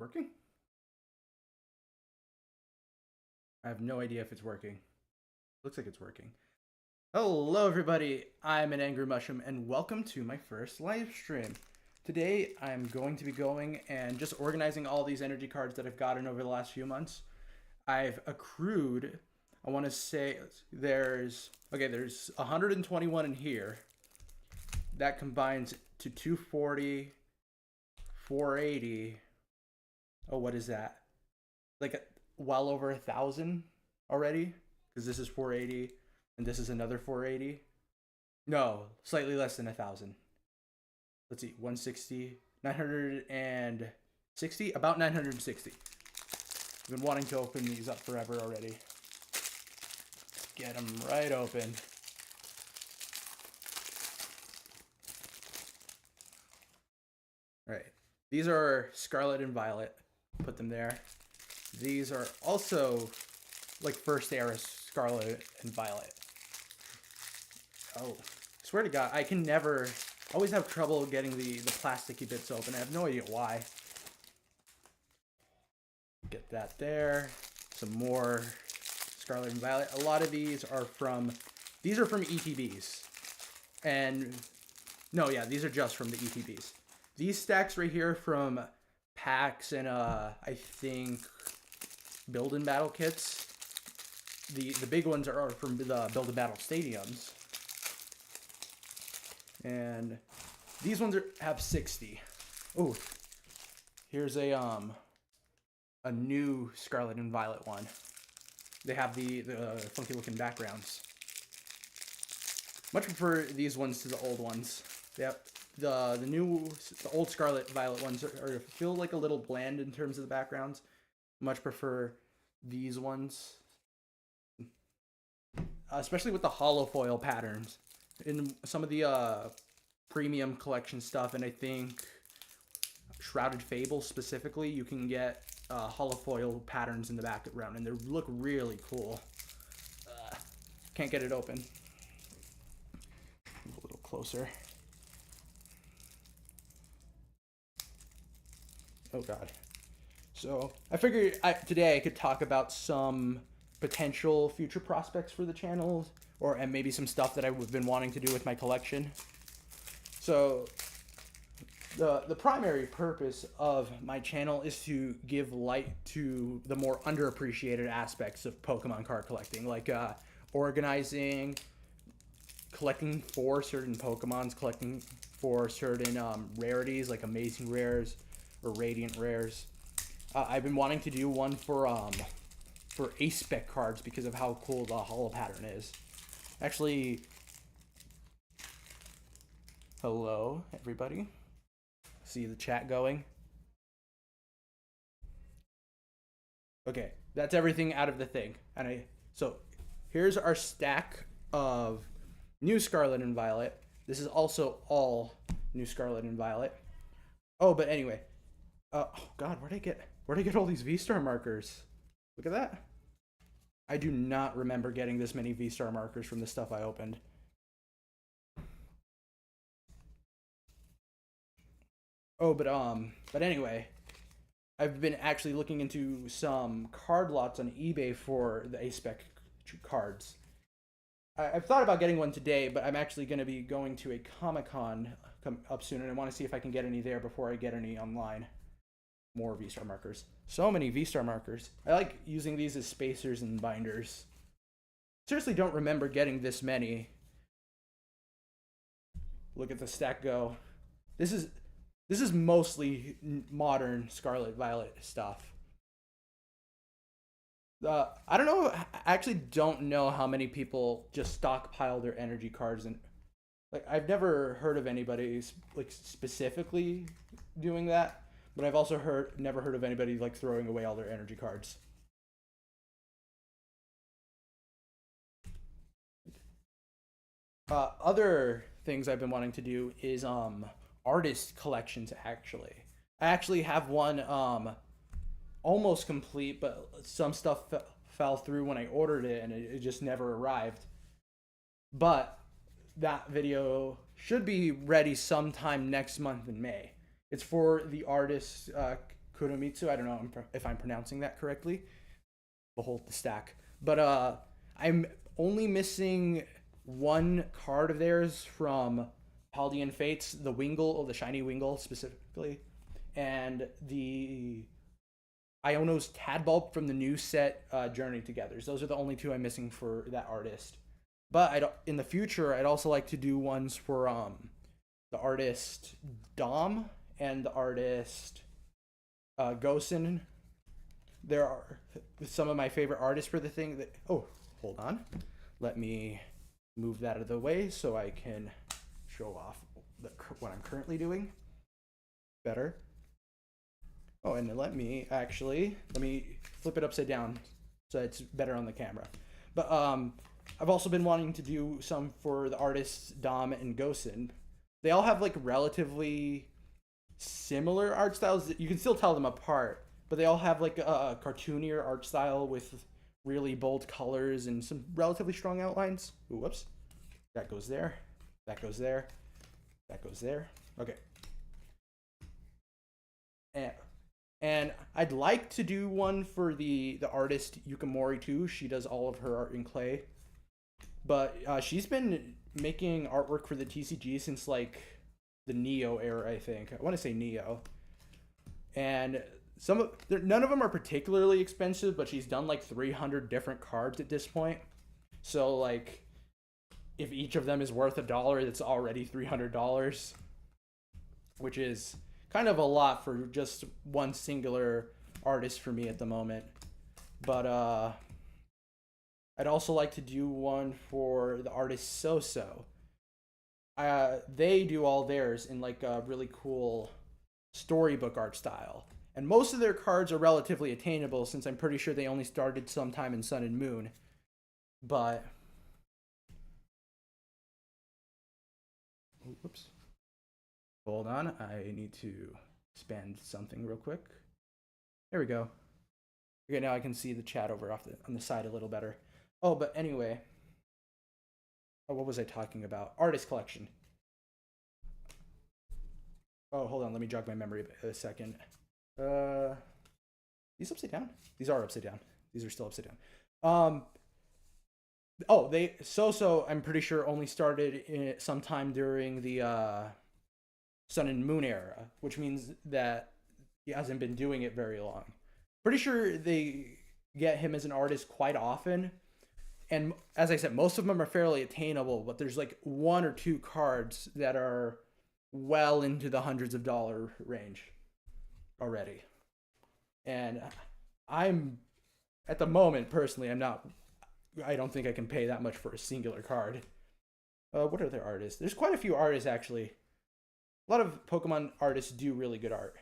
Working? I have no idea if it's working. Looks like it's working. Hello, everybody. I'm an Angry Mushroom, and welcome to my first live stream. Today, I'm going to be going and just organizing all these energy cards that I've gotten over the last few months. I've accrued, I want to say, there's 121 in here. That combines to 240, 480. Oh, what is that? Like well over 1,000 already, because this is 480 and this is another 480. No, slightly less than 1,000. Let's see, 160, 960, about 960. I've been wanting to open these up forever already. Get them right open. All right, these are Scarlet and Violet. Put them there. These are also like first era Scarlet and Violet. Oh, I swear to God, I can never, always have trouble getting the plasticky bits open. I have no idea why. Get that there. Some more Scarlet and Violet. A lot of these are from ETBs. And, no, yeah, these are just from the ETBs. These stacks right here from packs and, I think, build and battle kits. The big ones are from the build and battle stadiums. And these ones have 60. Oh, here's a new Scarlet and Violet one. They have the funky looking backgrounds. Much prefer these ones to the old ones. They have the old Scarlet Violet ones feel like a little bland in terms of the backgrounds. Much prefer these ones, especially with the hollow foil patterns in some of the premium collection stuff. And I think Shrouded Fable specifically, you can get hollow foil patterns in the background, and they look really cool. Can't get it open. Move a little closer. Oh God. So I figured today I could talk about some potential future prospects for the channel, and maybe some stuff that I've been wanting to do with my collection. So the primary purpose of my channel is to give light to the more underappreciated aspects of Pokemon card collecting, like organizing, collecting for certain Pokemons, collecting for certain rarities like amazing rares or radiant rares. I've been wanting to do one for ace spec cards because of how cool the holo pattern is. Actually, hello everybody. See the chat going. Okay, that's everything out of the thing. So here's our stack of new Scarlet and Violet. This is also all new Scarlet and Violet. Oh, but anyway. Oh God, where'd I get all these V-Star markers? Look at that. I do not remember getting this many V-Star markers from the stuff I opened. Oh, but anyway, I've been actually looking into some card lots on eBay for the A-Spec cards. I've thought about getting one today, but I'm actually going to be going to a Comic-Con up soon, and I want to see if I can get any there before I get any online. More V-Star markers. So many V-Star markers. I like using these as spacers and binders. Seriously don't remember getting this many. Look at the stack go. This is mostly modern Scarlet Violet stuff. I don't know. I actually don't know how many people just stockpile their energy cards, and like I've never heard of anybody like specifically doing that. But I've also never heard of anybody like throwing away all their energy cards. Other things I've been wanting to do is artist collections. Actually, I actually have one almost complete, but some stuff fell through when I ordered it, and it just never arrived. But that video should be ready sometime next month in May. It's for the artist Kuromitsu. I don't know if I'm pronouncing that correctly. Behold the stack. But I'm only missing one card of theirs from Paldean Fates, the Wingle, or the Shiny Wingle specifically, and the Iono's Tadbulb from the new set Journey Togethers. Those are the only two I'm missing for that artist. But in the future, I'd also like to do ones for the artist Dom and the artist Gosen. There are some of my favorite artists for the thing that. Oh, hold on. Let me move that out of the way so I can show off what I'm currently doing better. Oh, and let me flip it upside down so it's better on the camera. But I've also been wanting to do some for the artists Dom and Gosen. They all have like relatively similar art styles. You can still tell them apart, but they all have like a cartoonier art style with really bold colors and some relatively strong outlines. Ooh, whoops. That goes there. That goes there. That goes there. Okay. And I'd like to do one for the artist Yukimori too. She does all of her art in clay. But she's been making artwork for the TCG since like the Neo era, I think. I want to say Neo. And none of them are particularly expensive, but she's done like 300 different cards at this point. So like if each of them is worth $1, it's already $300, which is kind of a lot for just one singular artist for me at the moment. But I'd also like to do one for the artist So-So. They do all theirs in like a really cool storybook art style. And most of their cards are relatively attainable since I'm pretty sure they only started sometime in Sun and Moon. But whoops. Hold on, I need to expand something real quick. There we go. Okay, now I can see the chat over on the side a little better. Oh, but anyway. Oh, what was I talking about? Artist collection. Oh, hold on, let me jog my memory a second. These upside down? These are upside down. These are still upside down. So I'm pretty sure only started sometime during the Sun and Moon era, which means that he hasn't been doing it very long. Pretty sure they get him as an artist quite often. And as I said, most of them are fairly attainable, but there's like one or two cards that are well into the hundreds of dollar range already. And I'm, at the moment, personally, I don't think I can pay that much for a singular card. What are their artists? There's quite a few artists, actually. A lot of Pokemon artists do really good art.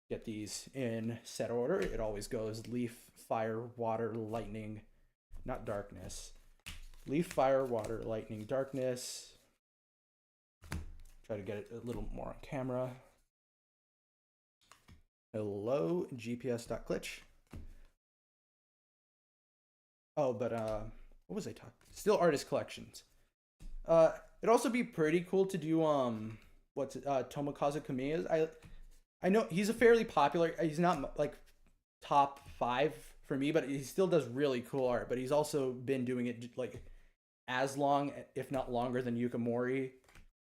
Get these in set order. It always goes Leaf, Fire, Water, Lightning, not Darkness. Leaf, Fire, Water, Lightning, Darkness. Try to get it a little more on camera. Hello, GPS.glitch. Oh, but what was I talking? Still artist collections. It'd also be pretty cool to do Tomokazu Kamiya's. I know he's a fairly popular. He's not like top 5 for me, but he still does really cool art. But he's also been doing it like as long, if not longer, than Yukimori,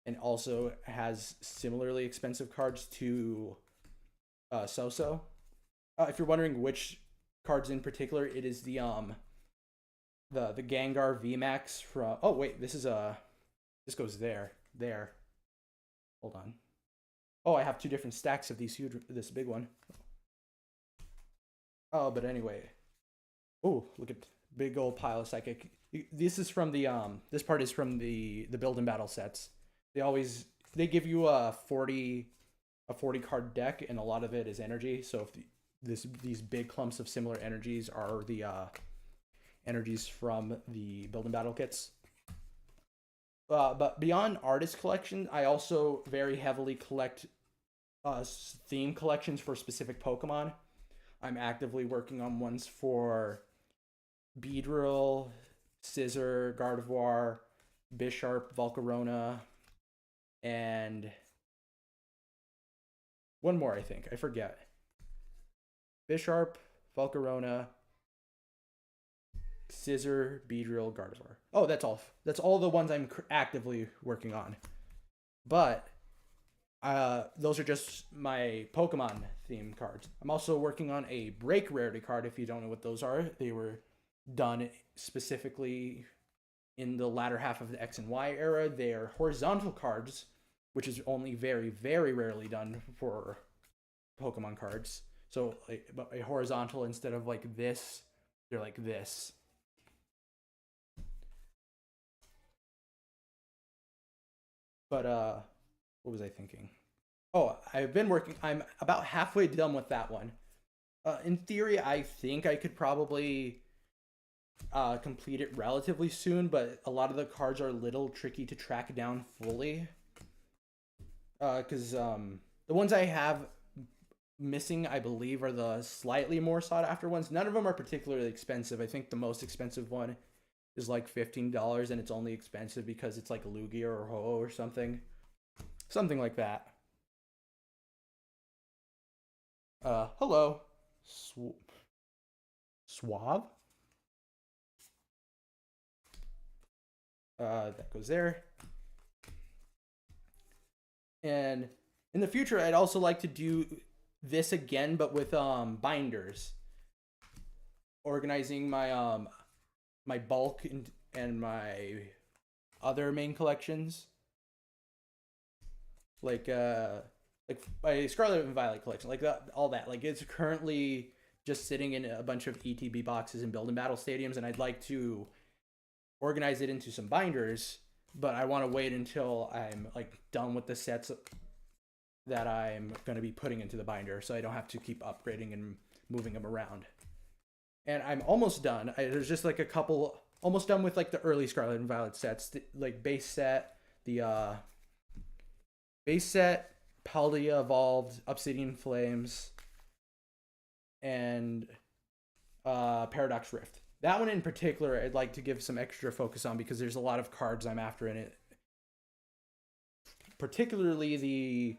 and also has similarly expensive cards to So-So. If you're wondering which cards in particular, it is the Gengar VMAX from. Oh wait, this goes there. Hold on. Oh, I have 2 different stacks of this big one. Oh, but anyway. Oh, look at big old pile of psychic. This is from the this part is from the build and battle sets. They give you a 40 card deck, and a lot of it is energy. So if these big clumps of similar energies are the energies from the build and battle kits. But beyond artist collection, I also very heavily collect theme collections for specific Pokemon. I'm actively working on ones for Beedrill, Scizor, Gardevoir, Bisharp, Volcarona, and One more, I think. I forget. Bisharp, Volcarona, Scissor, Beedrill, Gardevoir. Oh, that's all. That's all the ones I'm actively working on. But those are just my Pokemon theme cards. I'm also working on a break rarity card. If you don't know what those are, they were done specifically in the latter half of the X and Y era. They are horizontal cards, which is only very, very rarely done for Pokemon cards. So a horizontal, instead of like this, they're like this. But what was I thinking? Oh, I'm about halfway done with that one. In theory, I think I could probably complete it relatively soon, but a lot of the cards are a little tricky to track down fully. Because the ones I have missing, I believe, are the slightly more sought after ones. None of them are particularly expensive. I think the most expensive one is like $15, and it's only expensive because it's like Lugia or Ho-Oh or something. Something like that. Hello. Suave? That goes there. And in the future, I'd also like to do this again, but with binders. Organizing my my bulk and my other main collections. Like my Scarlet and Violet collection, like that, all that. Like it's currently just sitting in a bunch of ETB boxes and building battle stadiums, and I'd like to organize it into some binders, but I want to wait until I'm like done with the sets that I'm going to be putting into the binder, so I don't have to keep upgrading and moving them around. And I'm almost done. There's just like a couple, almost done with like the early Scarlet and Violet sets, like base set, the base set, Paldea Evolved, Obsidian Flames, and Paradox Rift. That one in particular, I'd like to give some extra focus on because there's a lot of cards I'm after in it. Particularly the...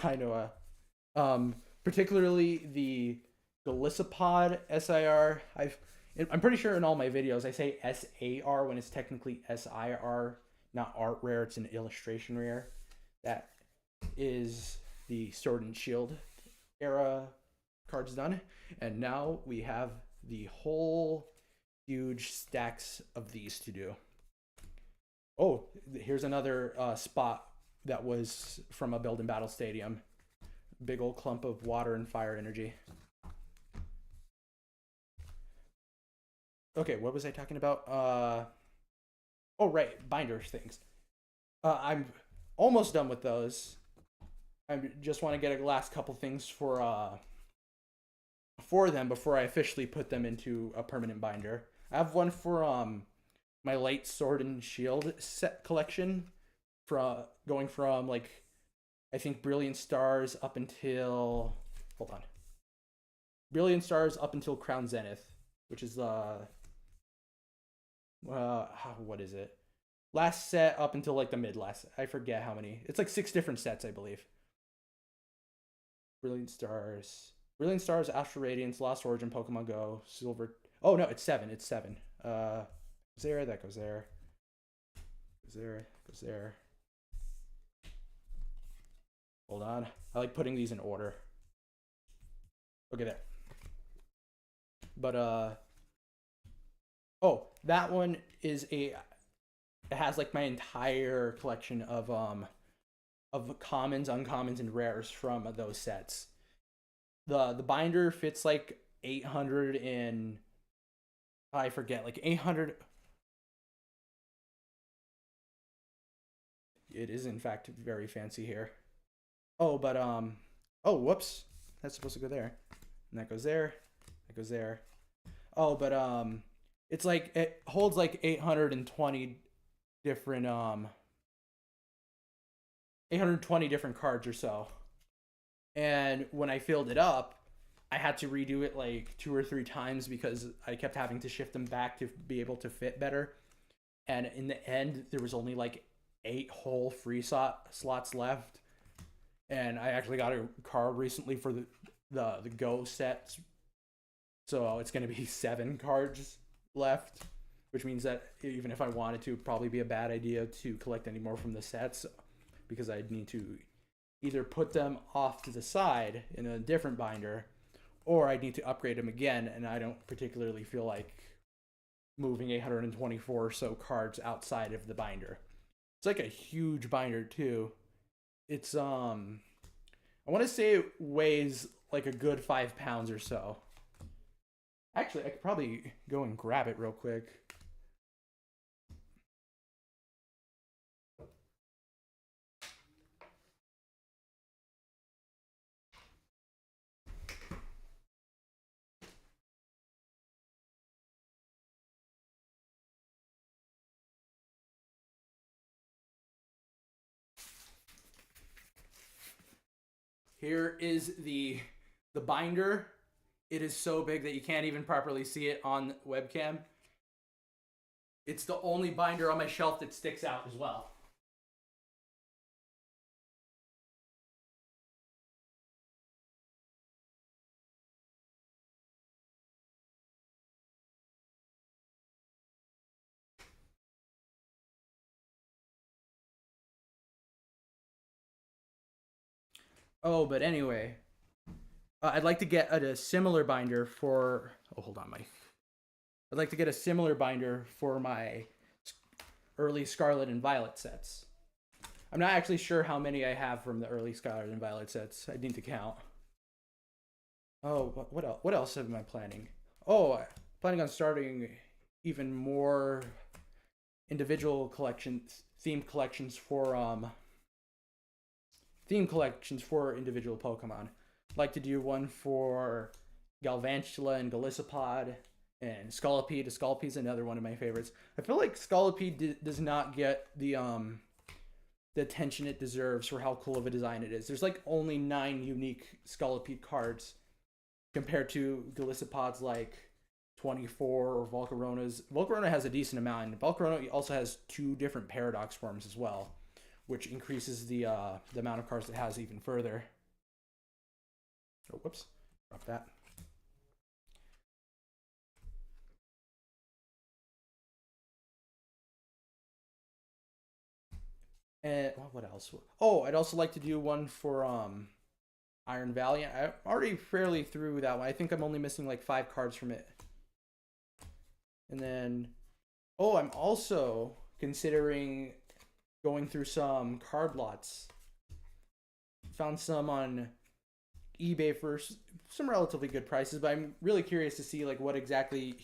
Hi, Noah. Particularly the Golisopod SIR. I'm pretty sure in all my videos I say SAR when it's technically SIR, not art rare, it's an illustration rare. That is the Sword and Shield era cards done, and now we have the whole huge stacks of these to do. Oh, here's another spot that was from a build and battle stadium. Big old clump of water and fire energy. Okay, what was I talking about? Oh right, binder things. I'm almost done with those. I just want to get a last couple things for them before I officially put them into a permanent binder. I have one for my late Sword and Shield set collection, going from like I think Brilliant Stars up until Brilliant Stars up until Crown Zenith, which is what is it? Last set up until like the mid last. I forget how many. It's like 6 different sets, I believe. Brilliant Stars, Astral Radiance, Lost Origin, Pokemon Go, Silver. Oh no, it's 7. It's 7. Goes there. That goes there. Goes there. Goes there. Hold on. I like putting these in order. Okay, there. But oh, that one is it has like my entire collection of commons, uncommons, and rares from those sets. The binder fits like 800 in, I forget, like 800. It is in fact very fancy here. Oh, but oh, whoops. That's supposed to go there. And that goes there. That goes there. Oh, but it's like it holds like 820 different 820 different cards or so. And when I filled it up, I had to redo it like 2 or 3 times because I kept having to shift them back to be able to fit better. And in the end, there was only like 8 whole free slots left, and I actually got a card recently for the Go sets, so it's going to be 7 cards left, which means that even if I wanted to, it'd probably be a bad idea to collect any more from the sets, because I'd need to either put them off to the side in a different binder, or I'd need to upgrade them again, and I don't particularly feel like moving 824 or so cards outside of the binder. It's like a huge binder too. It's I want to say it weighs like a good 5 pounds or so. Actually, I could probably go and grab it real quick. Here is the binder. It is so big that you can't even properly see it on webcam. It's the only binder on my shelf that sticks out as well. Oh, but anyway, I'd like to get a similar binder for. Oh, hold on, Mike. I'd like to get a similar binder for my early Scarlet and Violet sets. I'm not actually sure how many I have from the early Scarlet and Violet sets. I need to count. Oh, what else? What else am I planning? Oh, planning on starting even more individual collections, themed collections for individual Pokemon. I'd like to do one for Galvantula and Golisopod, and Scolipede. Scolipede is another one of my favorites. I feel like Scolipede does not get the attention it deserves for how cool of a design it is. There's like only 9 unique Scolipede cards compared to Golisopod's like 24 or Volcarona's. Volcarona has a decent amount, and Volcarona also has 2 different Paradox forms as well, which increases the amount of cards it has even further. Oh, whoops. Drop that. And what else? Oh, I'd also like to do one for Iron Valiant. I'm already fairly through that one. I think I'm only missing like 5 cards from it. And then, oh, I'm also considering going through some card lots. Found some on eBay for some relatively good prices, but I'm really curious to see like what exactly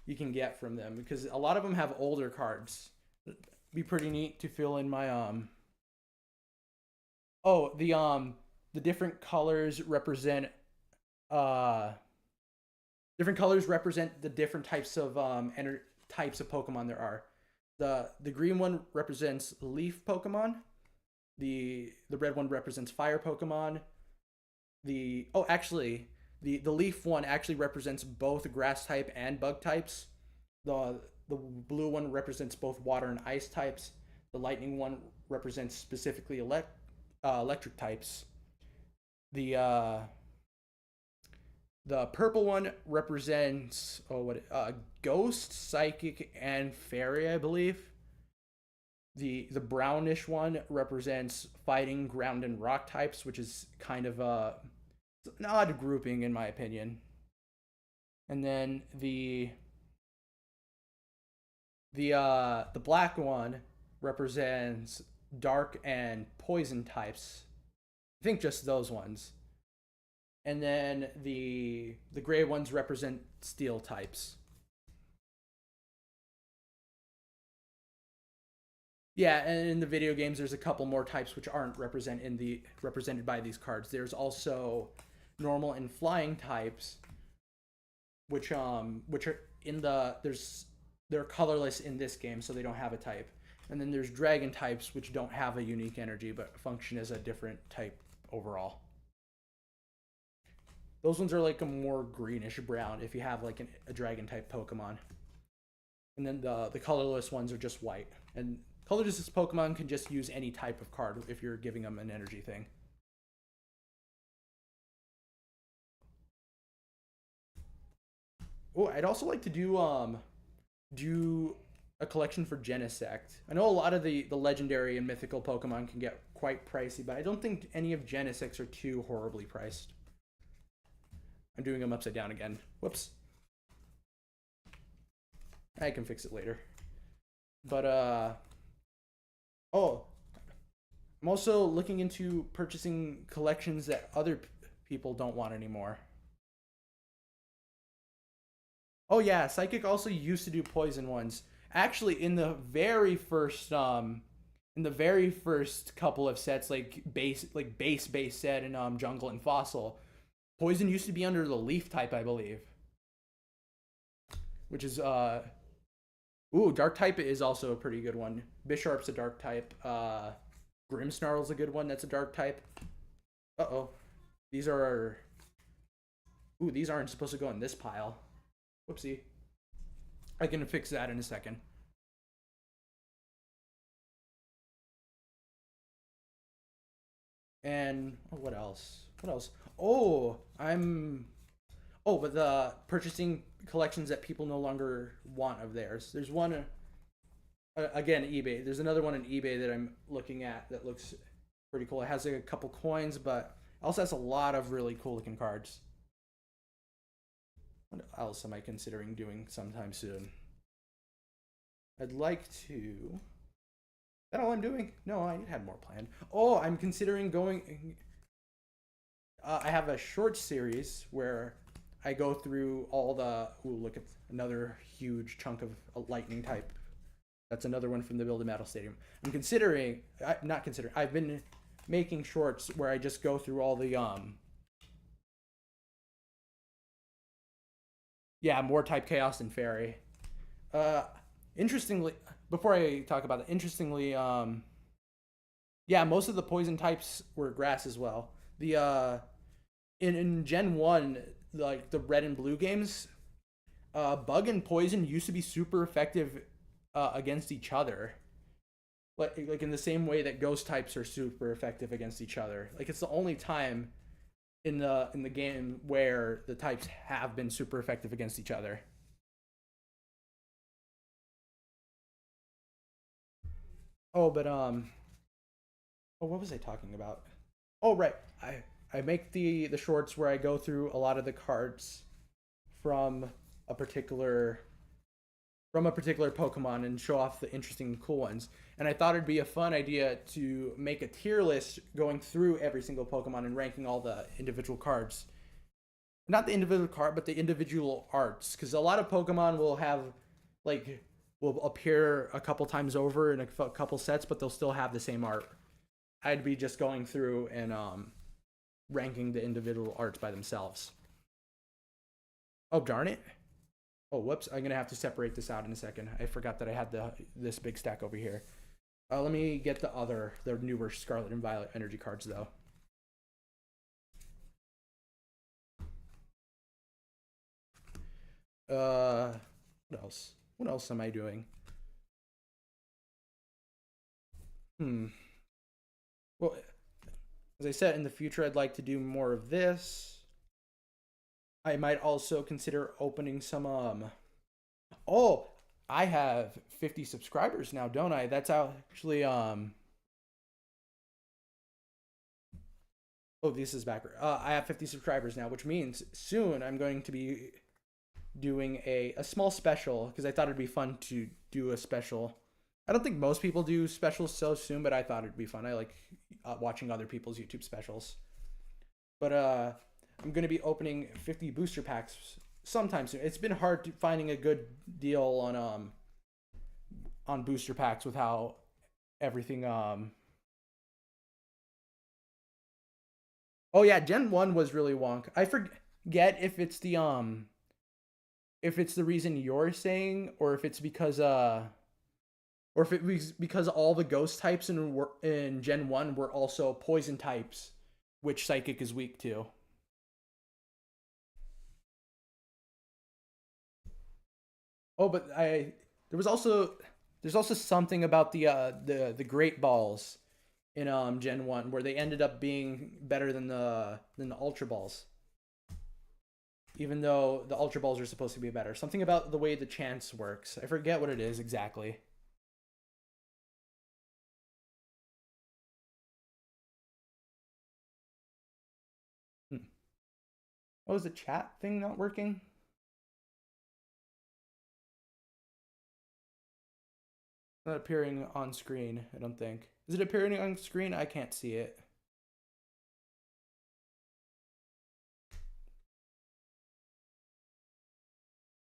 you can get from them, because a lot of them have older cards. It'd be pretty neat to fill in my oh, the different colors represent the different types of types of Pokemon there are. The green one represents leaf Pokemon. The red one represents fire Pokemon. The leaf one actually represents both grass type and bug types. The blue one represents both water and ice types. The lightning one represents specifically electric types. The purple one represents ghost, psychic, and fairy, I believe. The brownish one represents fighting, ground, and rock types, which is kind of an odd grouping in my opinion. And then the black one represents dark and poison types. I think just those ones. And then the gray ones represent steel types. Yeah, and in the video games, there's a couple more types which aren't represented by these cards. There's also normal and flying types, which are they're colorless in this game, so they don't have a type. And then there's dragon types, which don't have a unique energy but function as a different type overall. Those ones are like a more greenish brown if you have like a dragon type Pokemon. And then the colorless ones are just white. And colorless Pokemon can just use any type of card if you're giving them an energy thing. Oh, I'd also like to do a collection for Genesect. I know a lot of the legendary and mythical Pokemon can get quite pricey, but I don't think any of Genesects are too horribly priced. I'm doing them upside down again. Whoops. I can fix it later. But oh, I'm also looking into purchasing collections that other people don't want anymore. Oh yeah, Psychic also used to do poison ones. Actually, in the very first couple of sets, like base set in Jungle and Fossil, poison used to be under the leaf type, I believe. Which is ooh, dark type is also a pretty good one. Bisharp's a dark type. Grimmsnarl's a good one that's a dark type. Uh-oh. These are ooh, these aren't supposed to go in this pile. Whoopsie. I can fix that in a second. And oh, what else? What else? Oh, but the purchasing collections that people no longer want of theirs. There's one again, eBay. There's another one on eBay that I'm looking at that looks pretty cool. It has like a couple coins, but also has a lot of really cool looking cards. What else am I considering doing sometime soon? I'd like to. Is that all I'm doing? No, I had more planned. Oh, I'm considering going. I have a short series where I go through all the. Ooh, look at another huge chunk of a lightning type. That's another one from the Build a Metal Stadium. I'm considering. Not considering. I've been making shorts where I just go through all the Yeah, more type chaos than fairy. Interestingly, before I talk about it, interestingly, yeah, most of the poison types were grass as well. The in Gen 1, like the red and blue games, bug and poison used to be super effective against each other. Like in the same way that ghost types are super effective against each other. Like it's the only time in the game where the types have been super effective against each other. Oh, but oh, what was I talking about? Oh, right. I make the shorts where I go through a lot of the cards from a particular from a particular Pokemon and show off the interesting cool ones. And I thought it'd be a fun idea to make a tier list going through every single Pokemon and ranking all the individual cards. Not the individual card, but the individual arts. Because a lot of Pokemon will have, like, will appear a couple times over in a couple sets, but they'll still have the same art. I'd be just going through and ranking the individual arts by themselves. Oh, darn it. Oh, whoops. I'm going to have to separate this out in a second. I forgot that I had this big stack over here. Let me get the newer Scarlet and Violet energy cards, though. What else? What else am I doing? Well, as I said, in the future, I'd like to do more of this. I might also consider opening some oh, I have 50 subscribers now, don't I? That's actually oh, this is back. I have 50 subscribers now, which means soon I'm going to be doing a small special because I thought it'd be fun to do a special. I don't think most people do specials so soon, but I thought it'd be fun. I like watching other people's YouTube specials. But I'm going to be opening 50 booster packs sometime soon. It's been hard to finding a good deal on booster packs with how everything Oh yeah, Gen 1 was really wonk. I forget if it's the reason you're saying or if it's because or if it was because all the ghost types in Gen 1 were also poison types, which Psychic is weak to. Oh, but there was also there's also something about the great balls in Gen 1 where they ended up being better than the Ultra Balls. Even though the Ultra Balls are supposed to be better. Something about the way the chance works. I forget what it is exactly. Oh, is the chat thing not working? Not appearing on screen, I don't think. Is it appearing on screen? I can't see it.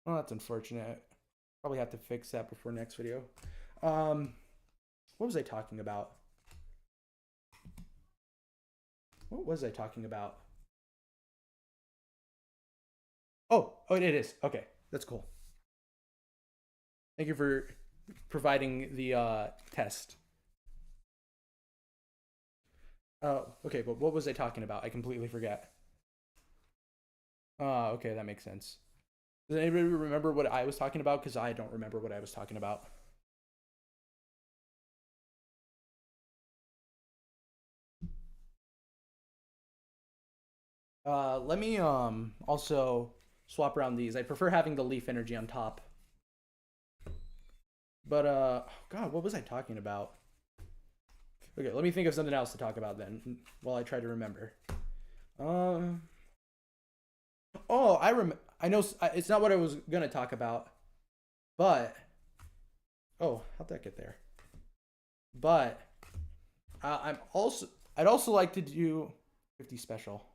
Oh, that's unfortunate. Probably have to fix that before next video. What was I talking about? What was I talking about? Oh, it is. Okay, that's cool. Thank you for providing the test. Oh, okay, but what was I talking about? I completely forget. Okay, that makes sense. Does anybody remember what I was talking about? Because I don't remember what I was talking about. Let me also swap around these. I prefer having the leaf energy on top. But God, what was I talking about? Okay, let me think of something else to talk about then, while I try to remember. Oh, I know it's not what I was gonna talk about, but oh, how'd that get there? But I'd also like to do 50 special.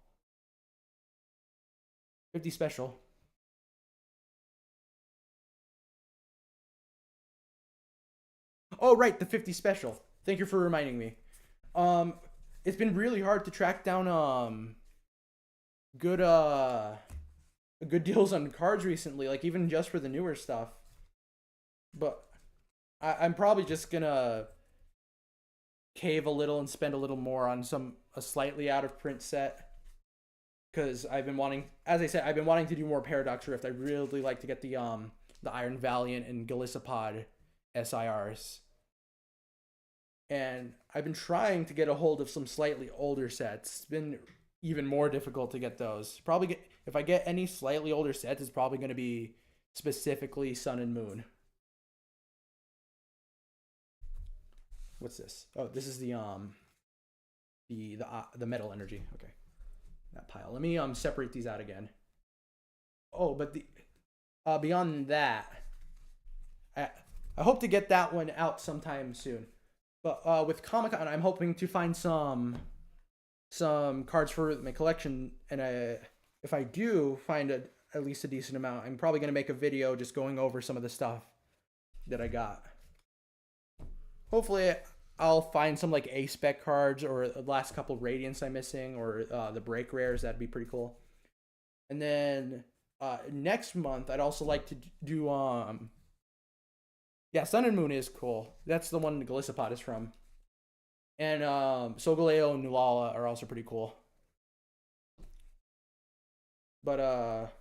50 special. Oh, right, the 50 special. Thank you for reminding me. Um, it's been really hard to track down good good deals on cards recently, like even just for the newer stuff. But I'm probably just gonna cave a little and spend a little more on a slightly out of print set because I've been wanting, as I said, I've been wanting to do more Paradox Rift. I really like to get the Iron Valiant and Galissapod SIRs. And I've been trying to get a hold of some slightly older sets. It's been even more difficult to get those. Probably if I get any slightly older sets, it's probably going to be specifically Sun and Moon. What's this? Oh, this is the metal energy. Okay, that pile. Let me separate these out again. Oh, but the beyond that, I hope to get that one out sometime soon. But with Comic Con, I'm hoping to find some cards for my collection, and if I do find at least a decent amount, I'm probably gonna make a video just going over some of the stuff that I got. Hopefully, I'll find some like A-Spec cards or the last couple Radiants I'm missing, or the break rares. That'd be pretty cool. And then next month, I'd also like to do yeah, Sun and Moon is cool. That's the one Galissapod is from. And Solgaleo and Nulala are also pretty cool. But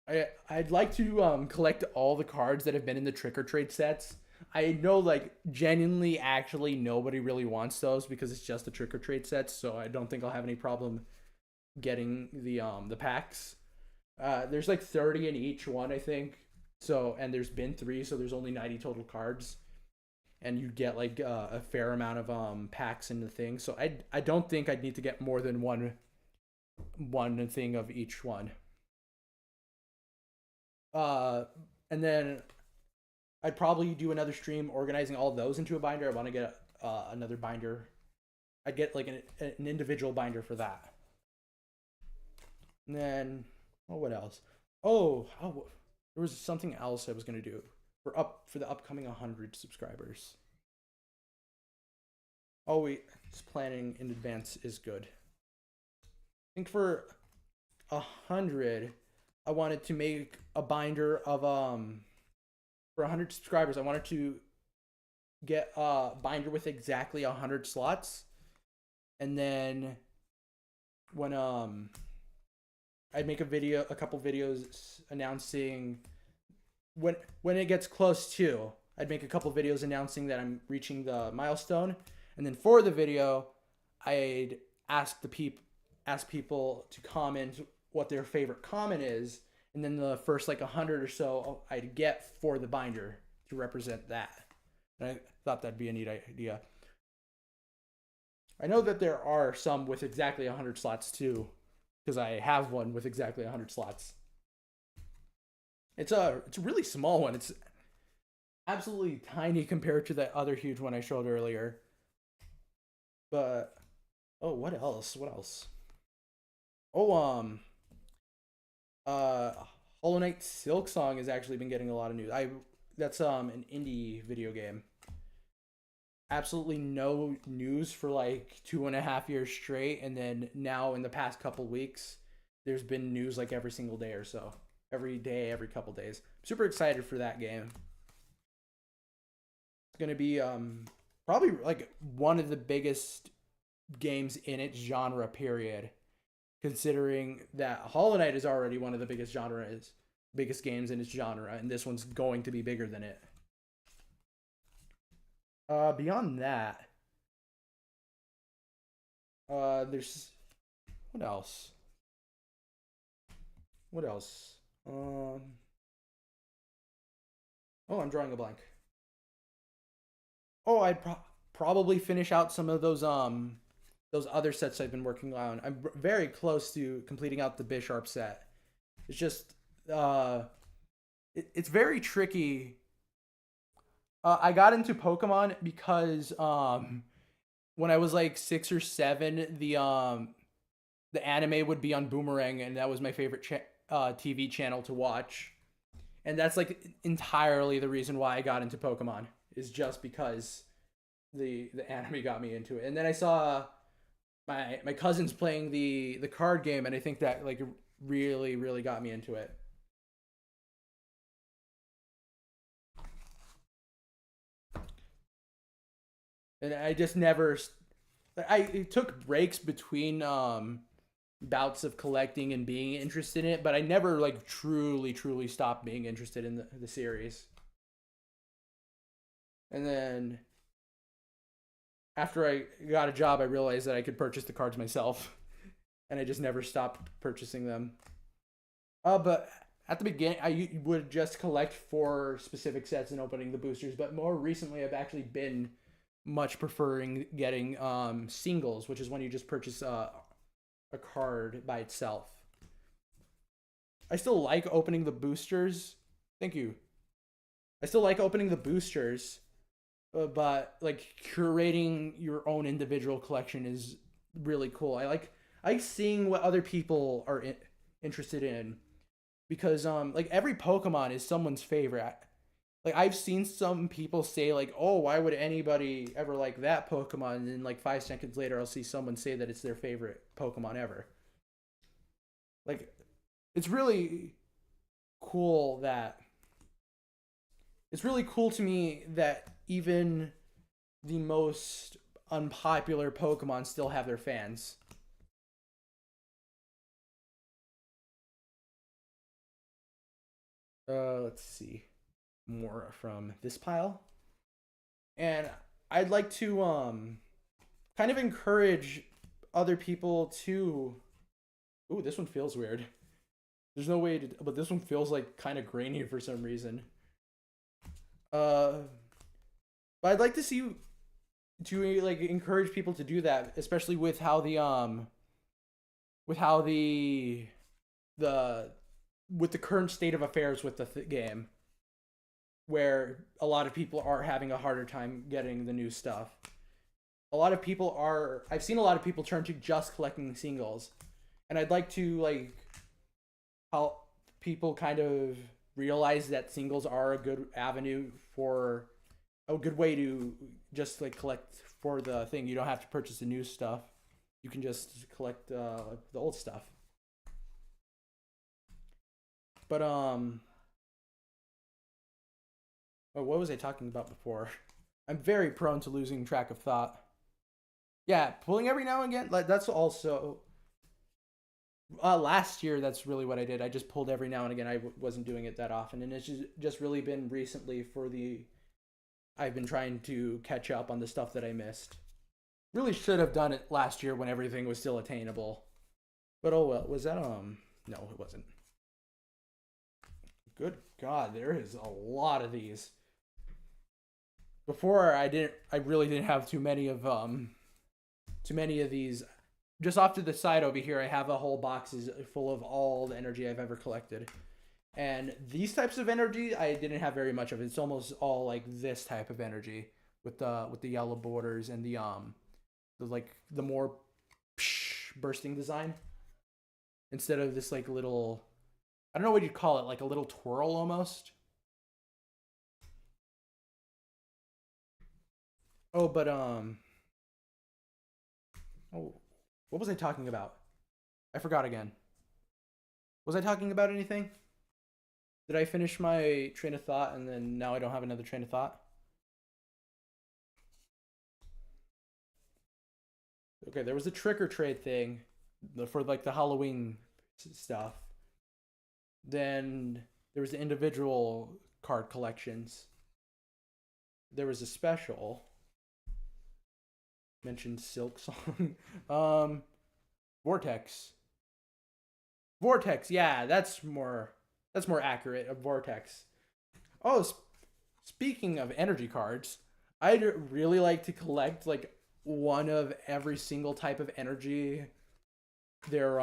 I'd like to collect all the cards that have been in the Trick or Trade sets. I know like genuinely actually nobody really wants those because it's just the Trick or Trade sets, so I don't think I'll have any problem getting the packs. There's like 30 in each one, I think. So, and there's been 3, so there's only 90 total cards, and you get like a fair amount of packs in the thing. So I don't think I'd need to get more than one thing of each one. And then I'd probably do another stream organizing all those into a binder. I want to get another binder. I'd get like an individual binder for that. And then, oh, what else? Oh, there was something else I was gonna do for the upcoming 100 subscribers. Oh wait, planning in advance is good. I think for 100, I wanted to make a binder of for 100 subscribers. I wanted to get a binder with exactly 100 slots, and then when I'd make a couple videos announcing when it gets close to, I'd make a couple videos announcing that I'm reaching the milestone, and then for the video, I'd ask people to comment what their favorite comment is, and then the first like 100 or so I'd get for the binder to represent that. And I thought that'd be a neat idea. I know that there are some with exactly 100 slots too, because I have one with exactly 100 slots. It's a really small one. It's absolutely tiny compared to that other huge one I showed earlier. But oh, what else? What else? Oh, Hollow Knight Silk Song has actually been getting a lot of news. That's an indie video game. Absolutely no news for like 2.5 years straight, and then now in the past couple weeks, there's been news like every single day or so. Every day, every couple days. I'm super excited for that game. It's gonna be probably like one of the biggest games in its genre, period. Considering that Hollow Knight is already one of the biggest games in its genre, and this one's going to be bigger than it. Beyond that, there's what else? What else? Oh, I'm drawing a blank. Oh, I'd probably finish out some of those other sets I've been working on. I'm very close to completing out the Bisharp set. It's just it's very tricky. I got into Pokemon because when I was like 6 or 7, the anime would be on Boomerang, and that was my favorite TV channel to watch. And that's like entirely the reason why I got into Pokemon, is just because the anime got me into it. And then I saw my cousins playing the card game, and I think that like really got me into it. And I just never I took breaks between bouts of collecting and being interested in it, but I never like truly stopped being interested in the series. And then after I got a job, I realized that I could purchase the cards myself, and I just never stopped purchasing them. But at the beginning, I would just collect for specific sets and opening the boosters. But more recently, I've actually been much preferring getting singles, which is when you just purchase a card by itself. I still like opening the boosters. Thank you. I still like opening the boosters, but like curating your own individual collection is really cool. I like seeing what other people are interested in, because like every Pokemon is someone's favorite. Like I've seen some people say like, "Oh, why would anybody ever like that Pokemon?" And then like 5 seconds later, I'll see someone say that it's their favorite Pokemon ever. Like it's really cool that it's really cool to me that even the most unpopular Pokemon still have their fans. Let's see more from this pile. And I'd like to kind of encourage other people to. Ooh, this one feels weird. There's no way to, but this one feels like kind of grainy for some reason. Uh, but I'd like to see to like encourage people to do that, especially with how the with the current state of affairs with the game, where a lot of people are having a harder time getting the new stuff. A lot of people are. I've seen a lot of people turn to just collecting singles, and I'd like to like help people kind of realize that singles are a good avenue for a good way to just like collect for the thing. You don't have to purchase the new stuff. You can just collect the old stuff. But what was I talking about before? I'm very prone to losing track of thought. Yeah, pulling every now and again. Like that's also last year. That's really what I did. I just pulled every now and again. I wasn't doing it that often, and it's just really been recently for the I've been trying to catch up on the stuff that I missed. Really should have done it last year when everything was still attainable. But oh well, was that no, it wasn't. Good God, there is a lot of these. Before I really didn't have too many of these. Just off to the side over here, I have a whole boxes full of all the energy I've ever collected. And these types of energy, I didn't have very much of. It's almost all like this type of energy with the yellow borders and the more bursting design instead of this like little, I don't know what you'd call it, like a little twirl almost. Oh, but oh, what was I talking about? I forgot again. Was I talking about anything? Did I finish my train of thought and then now I don't have another train of thought? Okay, there was a trick or trade thing for like the Halloween stuff. Then there was the individual card collections. There was a special mentioned Silk Song. um Vortex. Vortex, yeah, that's more accurate. A Vortex. Oh, speaking of energy cards, I'd really like to collect like one of every single type of energy there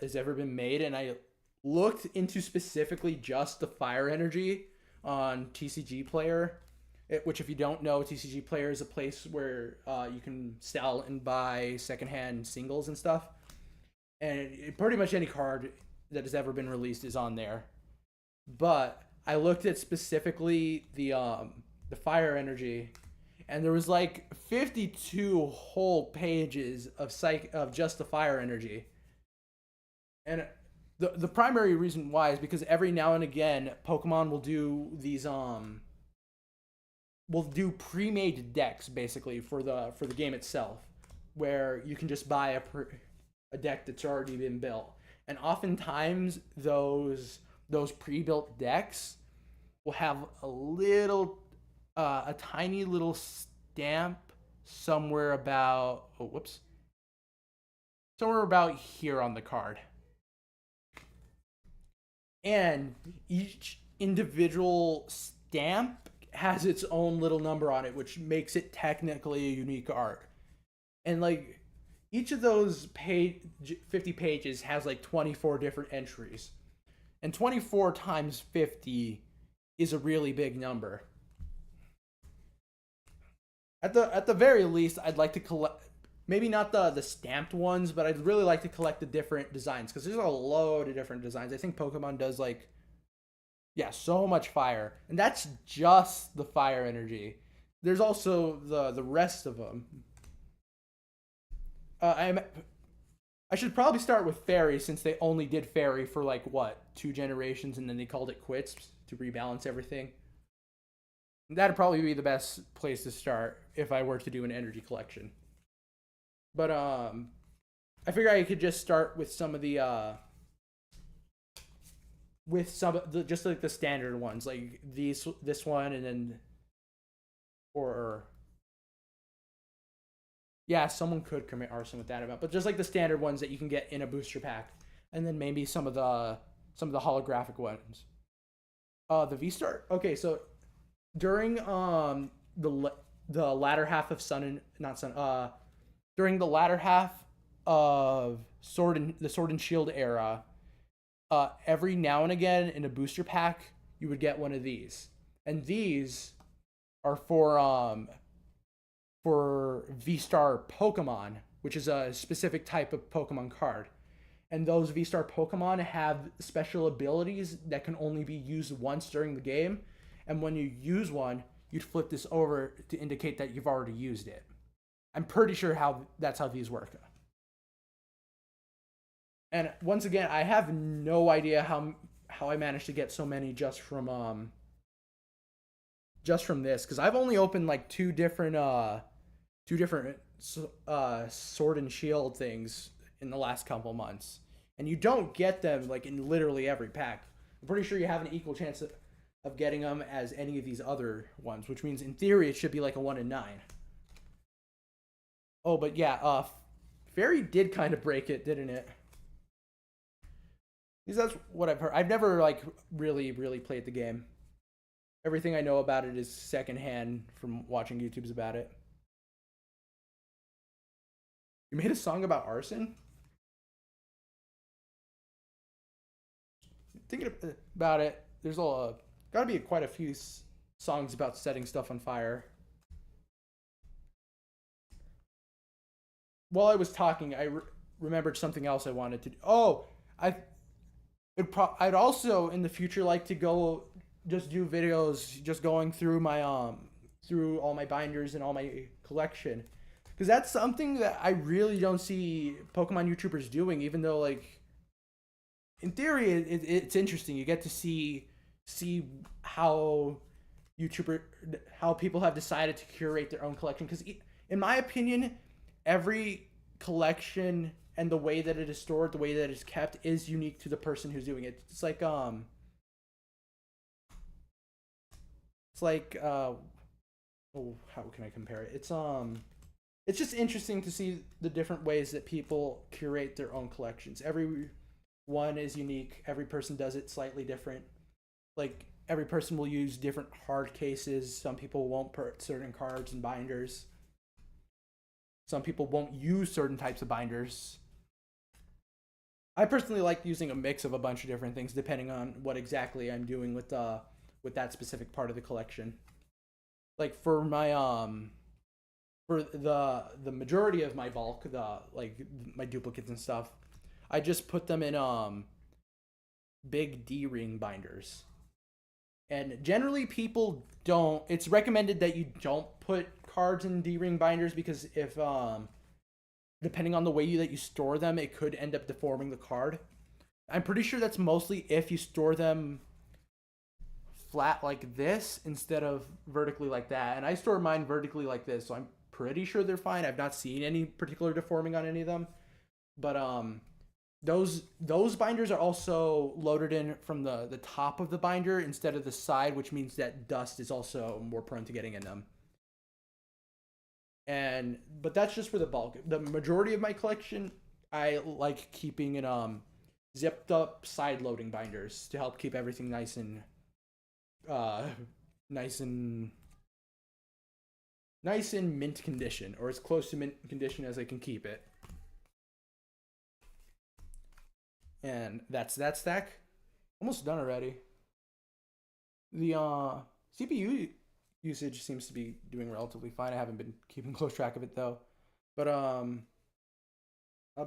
has ever been made, and I looked into specifically just the fire energy on TCG Player. Which, if you don't know, TCG Player is a place where you can sell and buy secondhand singles and stuff, and pretty much any card that has ever been released is on there. But I looked at specifically the fire energy, and there was like 52 whole pages of just the fire energy. And the primary reason why is because every now and again Pokemon will do these will do pre-made decks basically for the game itself, where you can just buy a deck that's already been built, and oftentimes those pre-built decks will have a tiny little stamp somewhere about somewhere about here on the card, and each individual stamp has its own little number on it, which makes it technically a unique art. And like each of those 50 pages has like 24 different entries, and 24 times 50 is a really big number. At the very least, I'd like to collect, maybe not the stamped ones, but I'd really like to collect the different designs, because there's a load of different designs. I think Pokemon does like, yeah, so much fire, and that's just the fire energy. There's also the rest of them. I should probably start with fairy, since they only did fairy for like what, 2 generations, and then they called it quits to rebalance everything. That'd probably be the best place to start if I were to do an energy collection. But I figure I could just start with some of the just like the standard ones, like this one, and then or yeah, someone could commit arson with that amount, but just like the standard ones that you can get in a booster pack, and then maybe some of the holographic ones. The V Star. Okay, so during the latter half of Sun and not Sun during the latter half of Sword and Shield era, every now and again in a booster pack you would get one of these, and these are for V Star Pokemon, which is a specific type of Pokemon card. And those V Star Pokemon have special abilities that can only be used once during the game. And when you use one, you'd flip this over to indicate that you've already used it. I'm pretty sure that's how these work. And once again, I have no idea how I managed to get so many just from this, because I've only opened like two different Sword and Shield things in the last couple months, and you don't get them like in literally every pack. I'm pretty sure you have an equal chance of getting them as any of these other ones, which means in theory it should be like a 1 in 9. Oh, but yeah, Fairy did kind of break it, didn't it? Because that's what I've heard. I've never like really played the game. Everything I know about it is secondhand from watching YouTubes about it. You made a song about arson? Thinking about it, there's got to be quite a few songs about setting stuff on fire. While I was talking, remembered something else I wanted to do. Oh, I I'd also in the future like to go just do videos just going through my through all my binders and all my collection, because that's something that I really don't see Pokemon YouTubers doing. Even though like in theory it's interesting. You get to see how YouTuber how people have decided to curate their own collection, because in my opinion every collection and the way that it is stored, the way that it's kept is unique to the person who's doing it. It's like oh, how can I compare it? It's just interesting to see the different ways that people curate their own collections. Every one is unique. Every person does it slightly different. Like every person will use different hard cases. Some people won't put certain cards in binders. Some people won't use certain types of binders. I personally like using a mix of a bunch of different things depending on what exactly I'm doing with that specific part of the collection. Like for my for the majority of my bulk, the like my duplicates and stuff, I just put them in big D-ring binders. And generally people don't, it's recommended that you don't put cards in D-ring binders, because if depending on the way that you store them, it could end up deforming the card. I'm pretty sure that's mostly if you store them flat like this instead of vertically like that. And I store mine vertically like this, so I'm pretty sure they're fine. I've not seen any particular deforming on any of them. But those binders are also loaded in from the top of the binder instead of the side, which means that dust is also more prone to getting in them. And but that's just for the bulk. The majority of my collection, I like keeping in zipped up side loading binders to help keep everything uh nice and nice in mint condition, or as close to mint condition as I can keep it. And that's that stack. Almost done already. The CPU usage seems to be doing relatively fine. I haven't been keeping close track of it though. But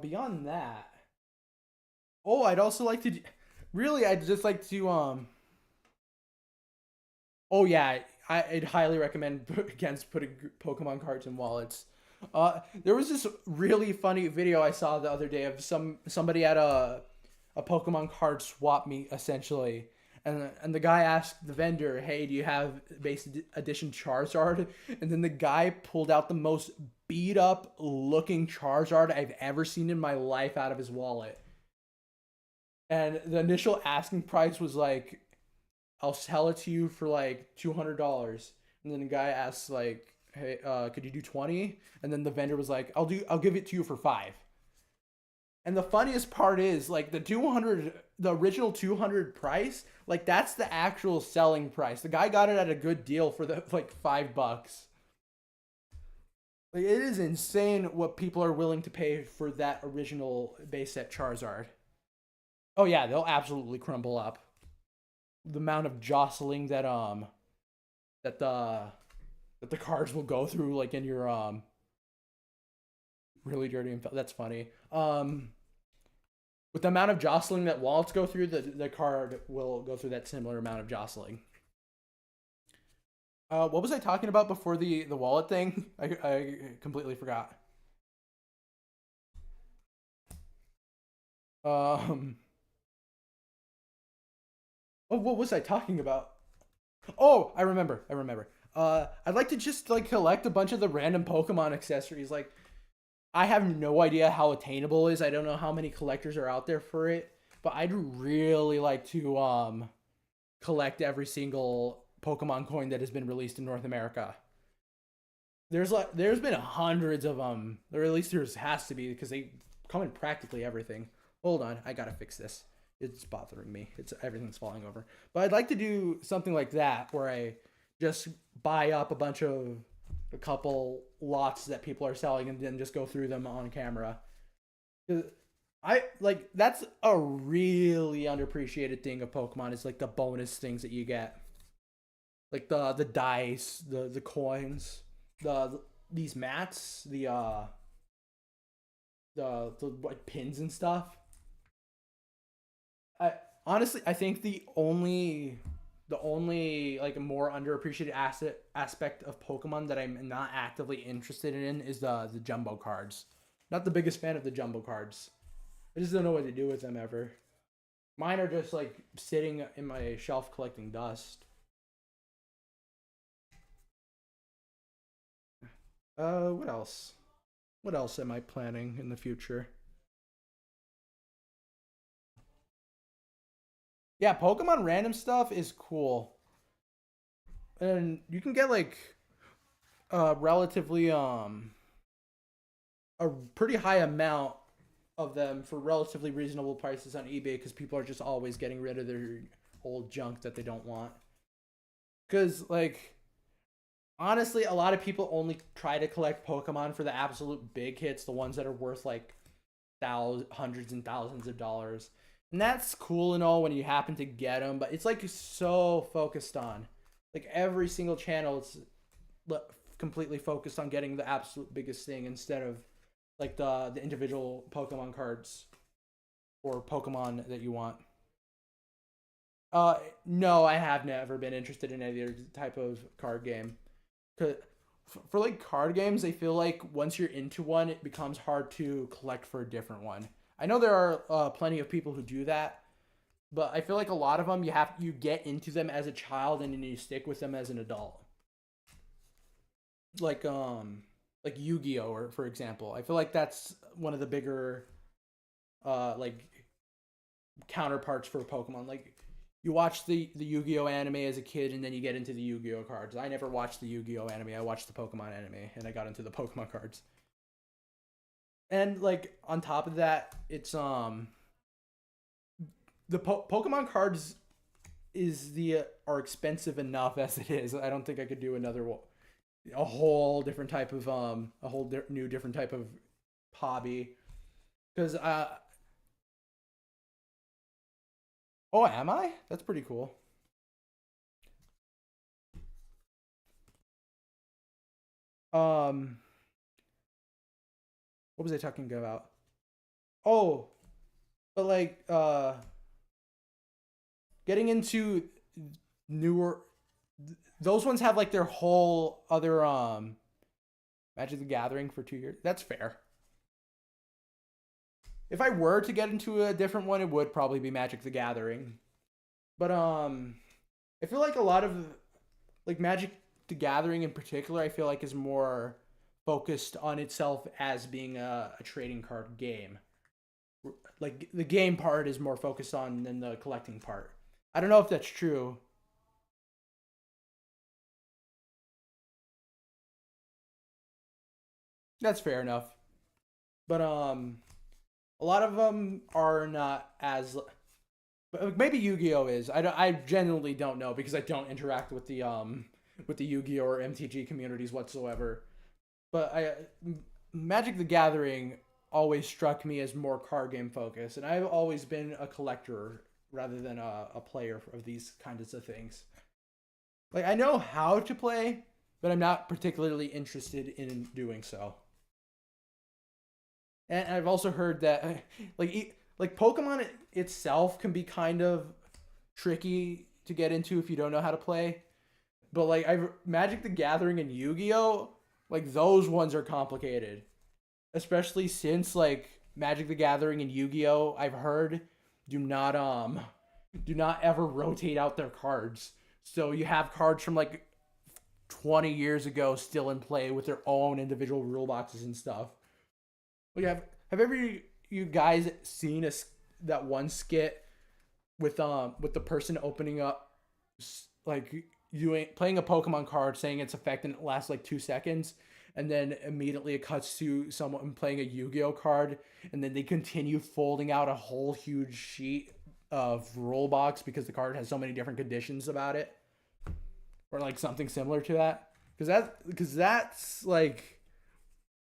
beyond that, oh, I'd also like to really I'd just like to oh yeah, I'd highly recommend against putting Pokemon cards in wallets. There was this really funny video I saw the other day of somebody at a Pokemon card swap meet essentially, and the guy asked the vendor, "Hey, do you have base edition Charizard?" And then the guy pulled out the most beat up looking Charizard I've ever seen in my life out of his wallet. And the initial asking price was like, "I'll sell it to you for like $200." And then the guy asks like, "Hey, could you do 20?" And then the vendor was like, I'll give it to you for 5." And the funniest part is like the original 200 price, like that's the actual selling price. The guy got it at a good deal for the like $5. Like it is insane what people are willing to pay for that original base set Charizard. Oh yeah, they'll absolutely crumble up. The amount of jostling that the cards will go through like in your really dirty and that's funny. With the amount of jostling that wallets go through, the card will go through that similar amount of jostling. What was I talking about before the wallet thing? I completely forgot. Um. Oh, what was I talking about? Oh, I remember. I remember. I'd like to just like collect a bunch of the random Pokemon accessories. Like, I have no idea how attainable it is. I don't know how many collectors are out there for it, but I'd really like to collect every single Pokemon coin that has been released in North America. There's been hundreds of them, or at least there has to be because they come in practically everything. Hold on, I gotta fix this. It's bothering me. It's everything's falling over. But I'd like to do something like that where I just buy up a couple lots that people are selling and then just go through them on camera. I like that's a really underappreciated thing of Pokemon is like the bonus things that you get, like the dice, the coins, these mats, the like pins and stuff. I honestly I think the only like more underappreciated aspect of Pokemon that I'm not actively interested in is the jumbo cards. Not the biggest fan of the jumbo cards. I just don't know what to do with them ever. Mine are just like sitting in my shelf collecting dust. What else? What else am I planning in the future? Yeah, Pokemon random stuff is cool. And you can get like relatively a pretty high amount of them for relatively reasonable prices on eBay because people are just always getting rid of their old junk that they don't want. Because like honestly, a lot of people only try to collect Pokemon for the absolute big hits, the ones that are worth like thousands, hundreds and thousands of dollars. And that's cool and all when you happen to get them, but it's like so focused on like every single channel. It's completely focused on getting the absolute biggest thing instead of like the individual Pokemon cards or Pokemon that you want. No, I have never been interested in any other type of card game. 'Cause for like card games, I feel like once you're into one, it becomes hard to collect for a different one. I know there are plenty of people who do that, but I feel like a lot of them you get into them as a child and then you stick with them as an adult. Like like Yu-Gi-Oh or for example. I feel like that's one of the bigger like counterparts for Pokemon. Like you watch the Yu-Gi-Oh anime as a kid and then you get into the Yu-Gi-Oh cards. I never watched the Yu-Gi-Oh anime. I watched the Pokemon anime and I got into the Pokemon cards. And like on top of that, it's the Pokemon cards is the are expensive enough as it is. I don't think I could do a whole different type of new different type of hobby because oh, am I? That's pretty cool. Um, what was I talking about? Oh, but like getting into newer those ones have like their whole other Magic the Gathering for 2 years. That's fair. If I were to get into a different one, it would probably be Magic the Gathering. But I feel like a lot of like Magic the Gathering in particular, I feel like is more focused on itself as being a trading card game. Like the game part is more focused on than the collecting part. I don't know if that's true. That's fair enough. But a lot of them are not as maybe Yu-Gi-Oh is. I genuinely don't know because I don't interact with the Yu-Gi-Oh or MTG communities whatsoever. But I Magic the Gathering always struck me as more card game focused, and I've always been a collector rather than a player of these kinds of things. Like I know how to play, but I'm not particularly interested in doing so. And I've also heard that like Pokemon itself can be kind of tricky to get into if you don't know how to play. But like I Magic the Gathering and Yu-Gi-Oh, like those ones are complicated, especially since like Magic the Gathering and Yu-Gi-Oh, I've heard do not do not ever rotate out their cards. So you have cards from like 20 years ago still in play with their own individual rule boxes and stuff. Well, have ever you guys seen that one skit with the person opening up? like you ain't playing a Pokemon card, saying its effect and it lasts like 2 seconds, and then immediately it cuts to someone playing a Yu-Gi-Oh card, and then they continue folding out a whole huge sheet of rule box because the card has so many different conditions about it, or like something similar to that. Because that's like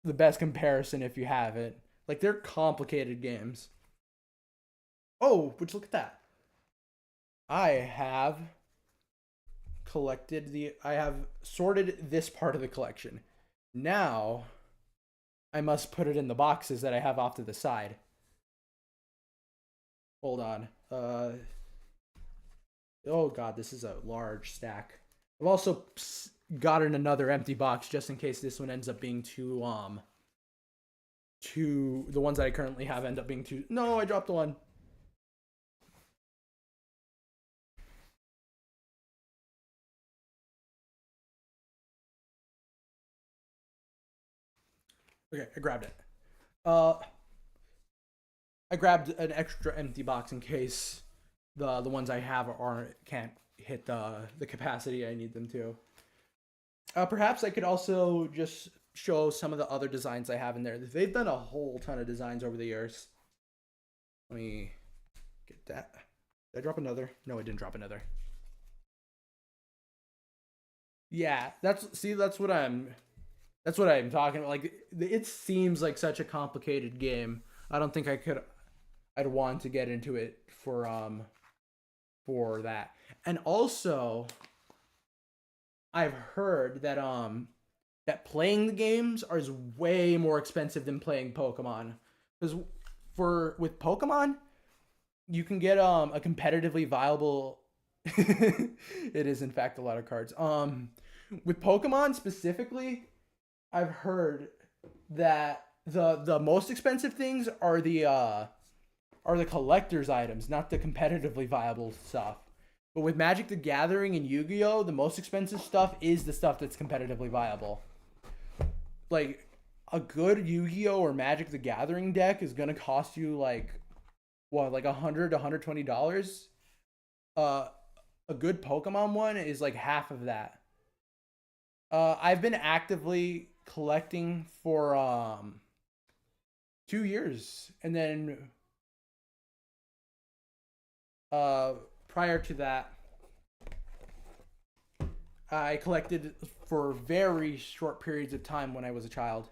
the best comparison if you have it. Like they're complicated games. Oh, which look at that. I have I have sorted this part of the collection. Now I must put it in the boxes that I have off to the side. Hold on. Oh god, this is a large stack. I've also gotten another empty box just in case this one ends up being too the ones that I currently have end up being too. No, I dropped one. Okay, I grabbed it. Uh, I grabbed an extra empty box in case the ones I have aren't can't hit the capacity I need them to. Perhaps I could also just show some of the other designs I have in there. They've done a whole ton of designs over the years. Let me get that. Did I drop another? No, I didn't drop another. Yeah, that's what I'm talking about. Like it seems like such a complicated game. I don't think I'd want to get into it for that. And also, I've heard that playing the games is way more expensive than playing Pokemon. Because for with Pokemon, you can get a competitively viable. It is in fact a lot of cards. With Pokemon specifically, I've heard that the most expensive things are the collector's items, not the competitively viable stuff. But with Magic the Gathering and Yu-Gi-Oh, the most expensive stuff is the stuff that's competitively viable. Like a good Yu-Gi-Oh or Magic the Gathering deck is gonna cost you like what, like $100 to $120. Uh, a good Pokemon one is like half of that. I've been actively collecting for 2 years, and then uh, prior to that, I collected for very short periods of time when I was a child.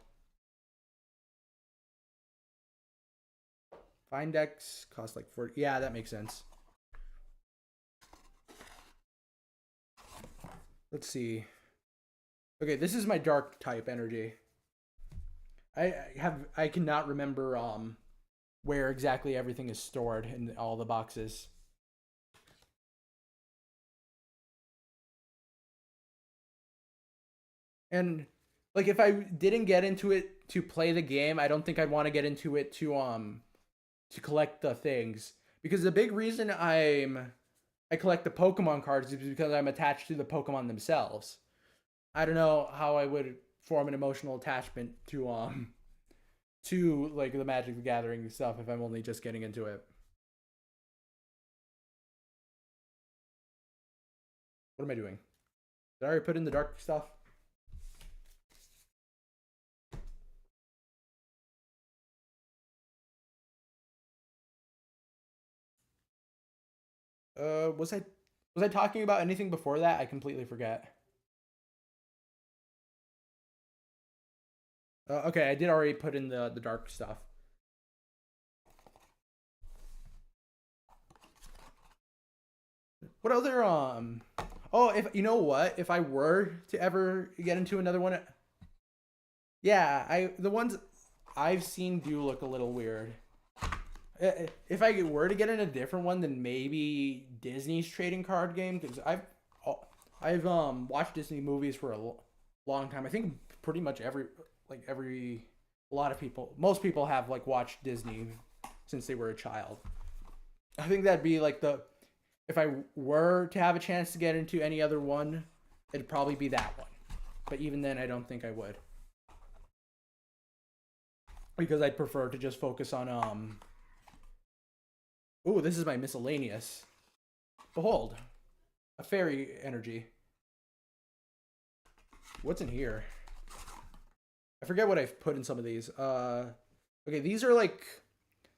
Fine decks cost like 40. Yeah, that makes sense. Let's see. Okay, this is my dark type energy. I cannot remember where exactly everything is stored in all the boxes. And like if I didn't get into it to play the game, I don't think I'd want to get into it to collect the things, because the big reason I collect the Pokemon cards is because I'm attached to the Pokemon themselves. I don't know how I would form an emotional attachment to like the Magic the Gathering stuff if I'm only just getting into it. What am I doing? Did I already put in the dark stuff? Was I talking about anything before that? I completely forget. Okay, I did already put in the dark stuff. What other Oh, if you know what, if I were to ever get into another one, yeah, I the ones I've seen do look a little weird. If I were to get in a different one, then maybe Disney's trading card game, because I've watched Disney movies for a long time. I think pretty much every a lot of people, most people have like watched Disney since they were a child. I think that'd be like the if I were to have a chance to get into any other one, it'd probably be that one. But even then, I don't think I would, because I'd prefer to just focus on Oh, this is my miscellaneous. Behold. A fairy energy. What's in here? I forget what I've put in some of these. Okay, these are like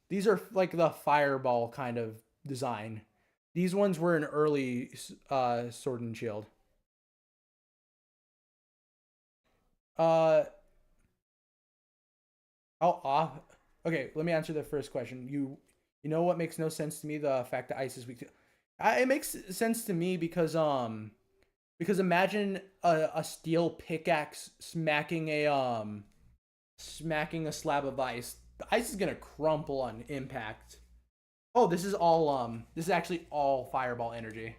the fireball kind of design. These ones were an early Sword and Shield. Uh, how off? Okay, let me answer the first question. You know what makes no sense to me? The fact that ice is weak. It makes sense to me because imagine a steel pickaxe smacking a slab of ice. The ice is gonna crumple on impact. Oh, this is actually all fireball energy.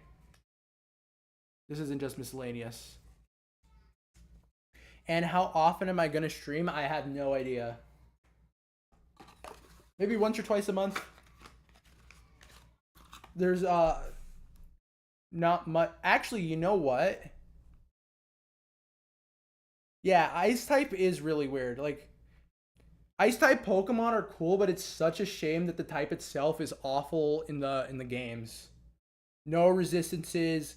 This isn't just miscellaneous. And how often am I gonna stream? I have no idea. Maybe once or twice a month. There's not much. Actually, you know what? Yeah, ice type is really weird. Like ice type Pokemon are cool, but it's such a shame that the type itself is awful in the games. No resistances.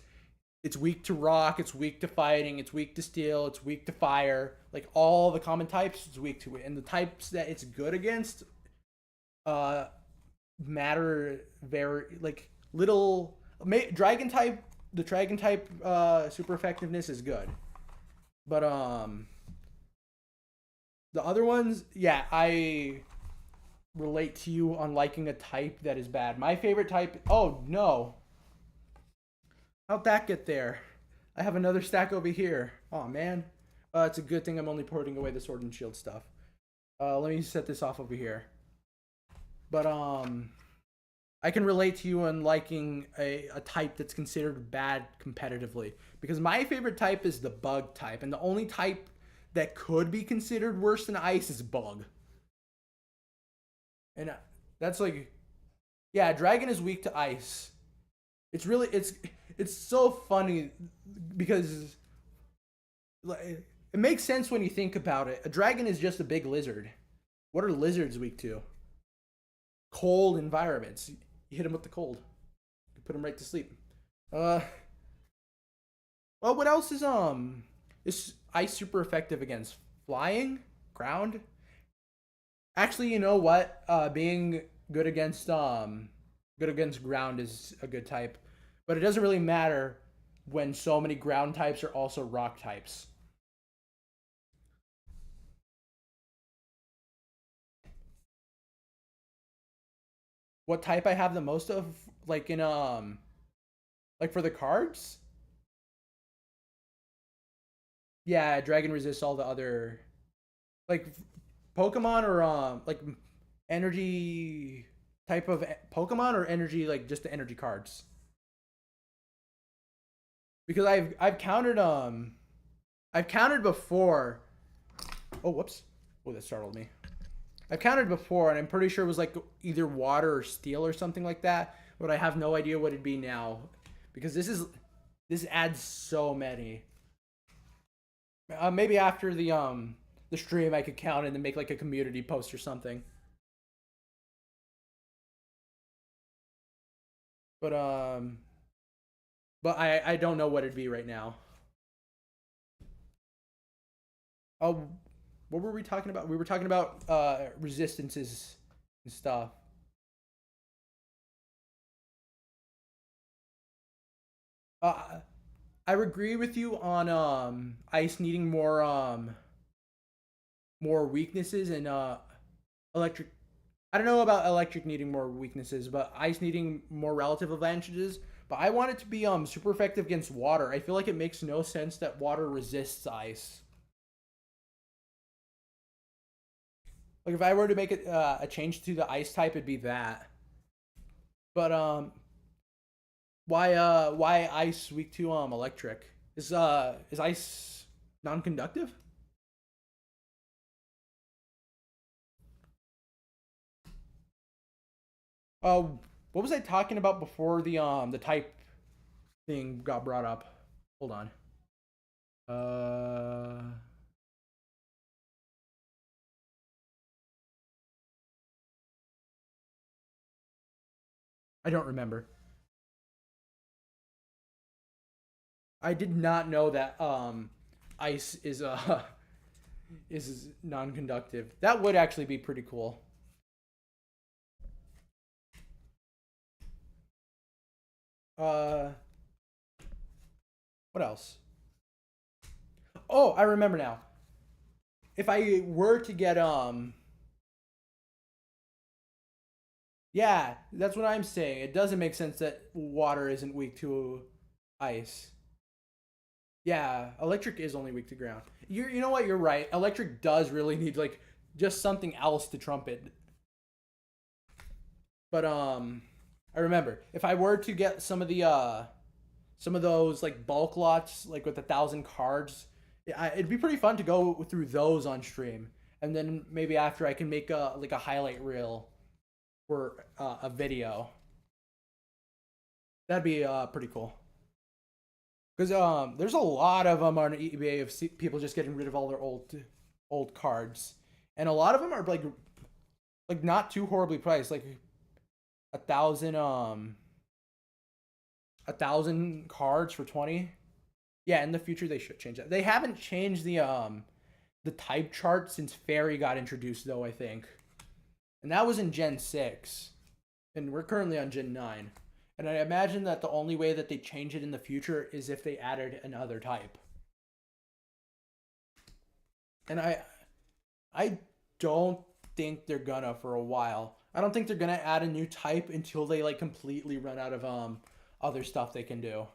It's weak to rock. It's weak to fighting. It's weak to steel. It's weak to fire. Like all the common types, it's weak to it. And the types that it's good against, uh, matter very like little. Dragon type. The dragon type super effectiveness is good, but the other ones, yeah, I relate to you on liking a type that is bad. My favorite type. Oh no, how'd that get there? I have another stack over here. Oh man, it's a good thing I'm only porting away the Sword and Shield stuff. Let me set this off over here. But I can relate to you on liking a type that's considered bad competitively because my favorite type is the bug type, and the only type that could be considered worse than ice is bug. And that's like, yeah, dragon is weak to ice. It's really it's so funny because like, it makes sense when you think about it. A dragon is just a big lizard. What are lizards weak to? Cold environments. You hit them with the cold. You put them right to sleep. Uh, well, what else is ice super effective against flying, ground? Actually, you know what? Being good against ground is a good type, but it doesn't really matter when so many ground types are also rock types. What type I have the most of, like in like for the cards? Yeah, dragon resists all the other like Pokemon or like energy type of Pokemon or energy like just the energy cards. Because I've counted before. Oh, whoops. Oh, that startled me. I've counted before, and I'm pretty sure it was like either water or steel or something like that. But I have no idea what it'd be now, because this adds so many. Maybe after the stream, I could count and then make like a community post or something. But I don't know what it'd be right now. Oh, what were we talking about? We were talking about resistances and stuff. Uh, I agree with you on ice needing more weaknesses and electric. I don't know about electric needing more weaknesses, but ice needing more relative advantages. But I want it to be super effective against water. I feel like it makes no sense that water resists ice. Like if I were to make it a change to the ice type, it'd be that. But why ice weak to electric? Is ice non-conductive? Uh, what was I talking about before the type thing got brought up? Hold on. Uh, I don't remember. I did not know that ice is is non-conductive. That would actually be pretty cool. Uh, what else? Oh, I remember now. If I were to get yeah, that's what I'm saying. It doesn't make sense that water isn't weak to ice. Yeah, electric is only weak to ground. You know what? You're right. Electric does really need like just something else to trump it. But I remember if I were to get some of those like bulk lots like with 1,000 cards, it'd be pretty fun to go through those on stream, and then maybe after I can make a like a highlight reel for a video. That'd be pretty cool. Because there's a lot of them on eBay of people just getting rid of all their old cards, and a lot of them are like not too horribly priced, like 1,000 1,000 cards for 20. Yeah, in the future they should change that. They haven't changed the type chart since Fairy got introduced though, I think. And that was in Gen 6. And we're currently on Gen 9. And I imagine that the only way that they change it in the future is if they added another type. And I don't think they're gonna for a while. I don't think they're gonna add a new type until they like completely run out of other stuff they can do.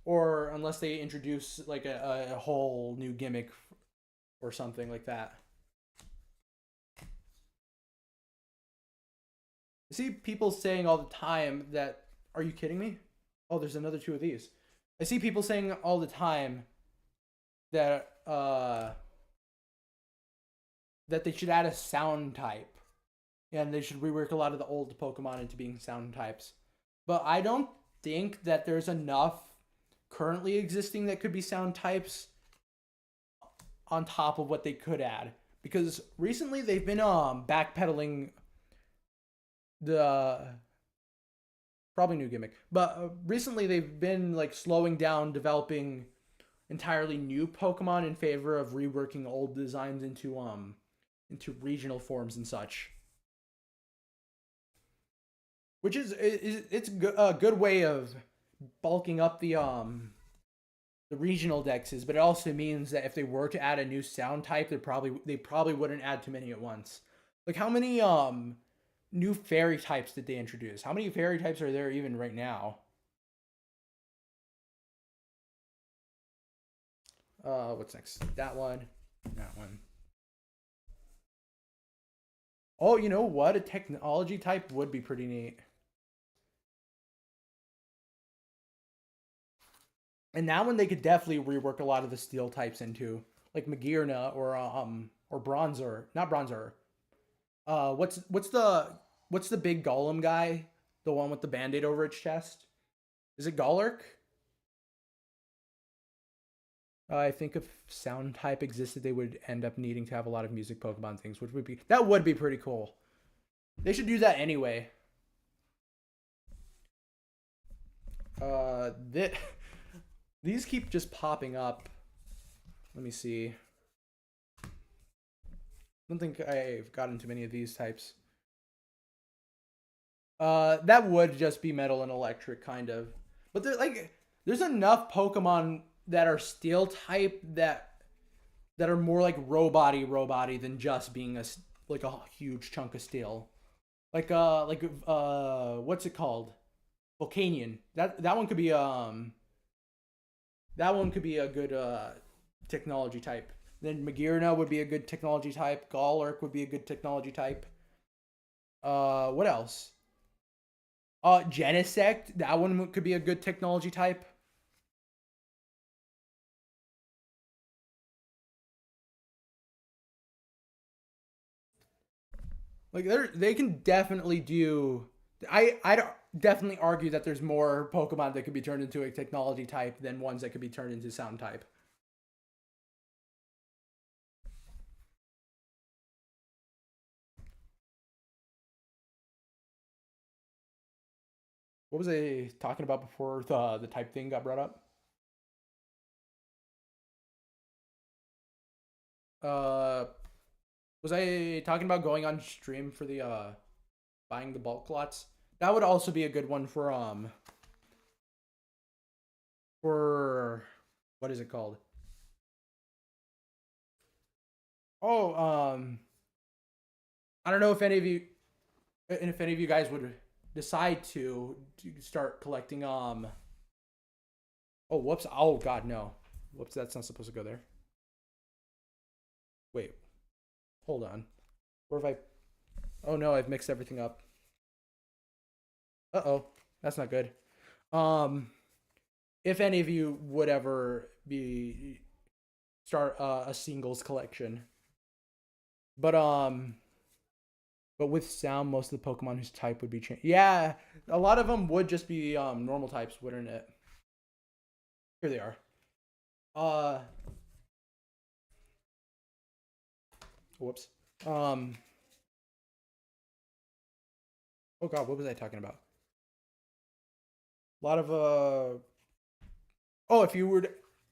Or unless they introduce like a whole new gimmick or something like that. I see people saying all the time that, are you kidding me? Oh, there's another two of these. I see people saying all the time that that they should add a sound type, and they should rework a lot of the old Pokemon into being sound types. But I don't think that there's enough currently existing that could be sound types on top of what they could add, because recently they've been backpedaling the probably new gimmick, but recently they've been like slowing down developing entirely new Pokemon in favor of reworking old designs into regional forms and such, which is it's a good way of bulking up the regional dexes, but it also means that if they were to add a new sound type, they probably wouldn't add too many at once. Like how many new fairy types did they introduce? How many fairy types are there even right now? What's next? That one. That one. Oh, you know what? A technology type would be pretty neat. And that one they could definitely rework a lot of the steel types into, like Magearna or Bronzor, not Bronzor. What's the big golem guy? The one with the band-aid over its chest? Is it Golurk? I think if sound type existed, they would end up needing to have a lot of music Pokemon things, which would be that would be pretty cool. They should do that anyway. That these keep just popping up. Let me see. I don't think I've gotten too many of these types. That would just be metal and electric, kind of. But there's enough Pokemon that are steel type that are more like roboty than just being like a huge chunk of steel. What's it called? Volcanion. That one could be that one could be a good technology type. Then Magearna would be a good technology type. Golurk would be a good technology type. What else? Genesect. That one could be a good technology type. Like they can definitely do. I definitely argue that there's more Pokemon that could be turned into a technology type than ones that could be turned into sound type. What was I talking about before the type thing got brought up? Uh, was I talking about going on stream for the buying the bulk lots? That would also be a good one for what is it called? Oh, I don't know if any of you and if any of you guys would decide to start collecting oh whoops, oh god no, whoops, that's not supposed to go there. Wait, hold on, where have I, oh no, I've mixed everything up. Uh-oh, that's not good. um if any of you would ever be start a singles collection, but but with sound, most of the Pokemon whose type would be changed. Yeah, a lot of them would just be normal types, wouldn't it? Here they are. Uh, whoops. Um. Oh God, what was I talking about? A lot of Oh,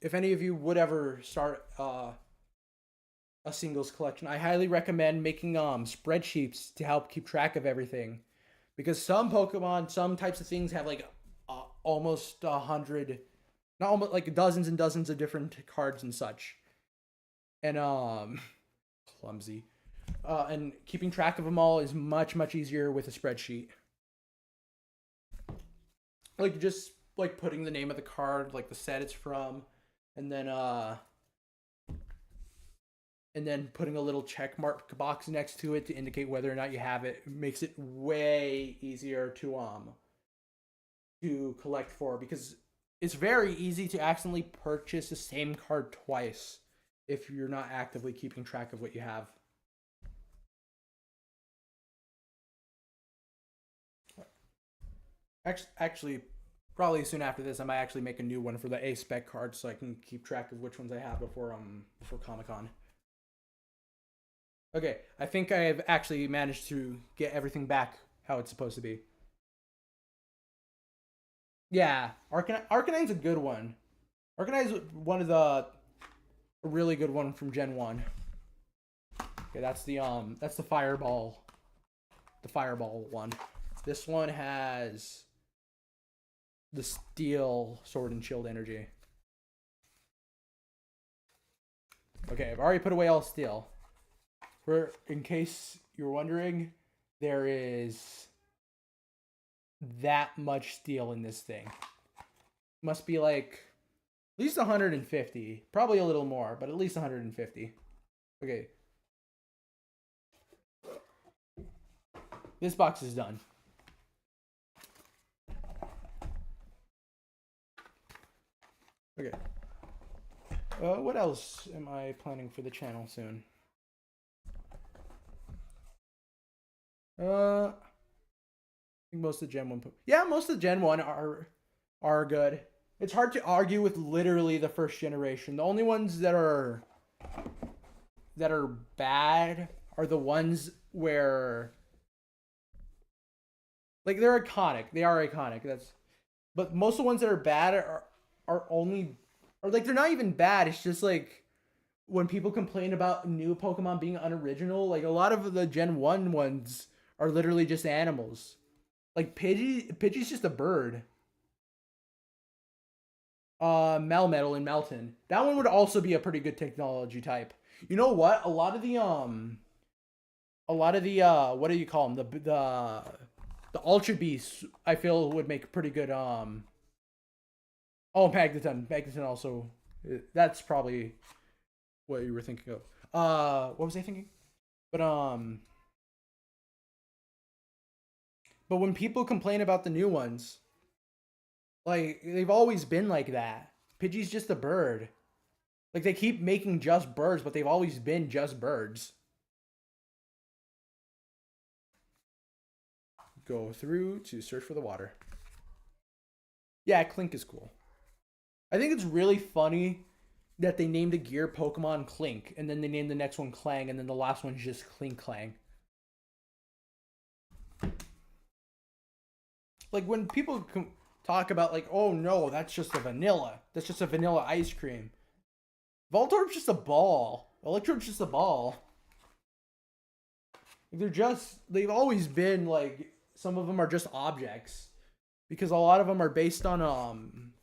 if any of you would ever start a singles collection, I highly recommend making spreadsheets to help keep track of everything, because some Pokemon, some types of things have like almost 100, not almost, like dozens and dozens of different cards and such, and clumsy. And keeping track of them all is much easier with a spreadsheet. Like just like putting the name of the card, like the set it's from, and then putting a little check mark box next to it to indicate whether or not you have it makes it way easier to collect for, because it's very easy to accidentally purchase the same card twice if you're not actively keeping track of what you have. Actually, probably soon after this, I might actually make a new one for the A spec cards so I can keep track of which ones I have before Comic Con. Okay, I think I've actually managed to get everything back how it's supposed to be. Yeah, Arcanine's a good one. Arcanine's one of the a really good one from Gen 1. Okay, that's the fireball one. This one has the steel sword and shield energy. Okay, I've already put away all steel. For in case you're wondering, there is that much steel in this thing. Must be like at least 150, probably a little more, but at least 150. Okay. This box is done. Okay. What else am I planning for the channel soon? I think most of the Gen 1. Yeah, most of the Gen 1 are good. It's hard to argue with literally the first generation. The only ones that are bad are the ones where like they're iconic. They are iconic. But most of the ones that are bad are only, or like they're not even bad. It's just like when people complain about new Pokemon being unoriginal, like a lot of the Gen 1 ones are literally just animals. Like Pidgey's just a bird. Melmetal and Melton. That one would also be a pretty good technology type. You know what? A lot of the what do you call them? The Ultra Beasts I feel would make pretty good oh, Magneton. Magneton also, that's probably what you were thinking of. What was I thinking? But when people complain about the new ones, like they've always been like that. Pidgey's just a bird. Like they keep making just birds, but they've always been just birds. Go through to search for the water. Yeah, Clink is cool. I think it's really funny that they named a gear Pokemon Clink, and then they named the next one Clang, and then the last one's just Clink Clang. like when people talk about like, oh no, that's just a vanilla. That's just a vanilla ice cream. Voltorb's just a ball. Electrode's just a ball. They've always been like, some of them are just objects, because a lot of them are based on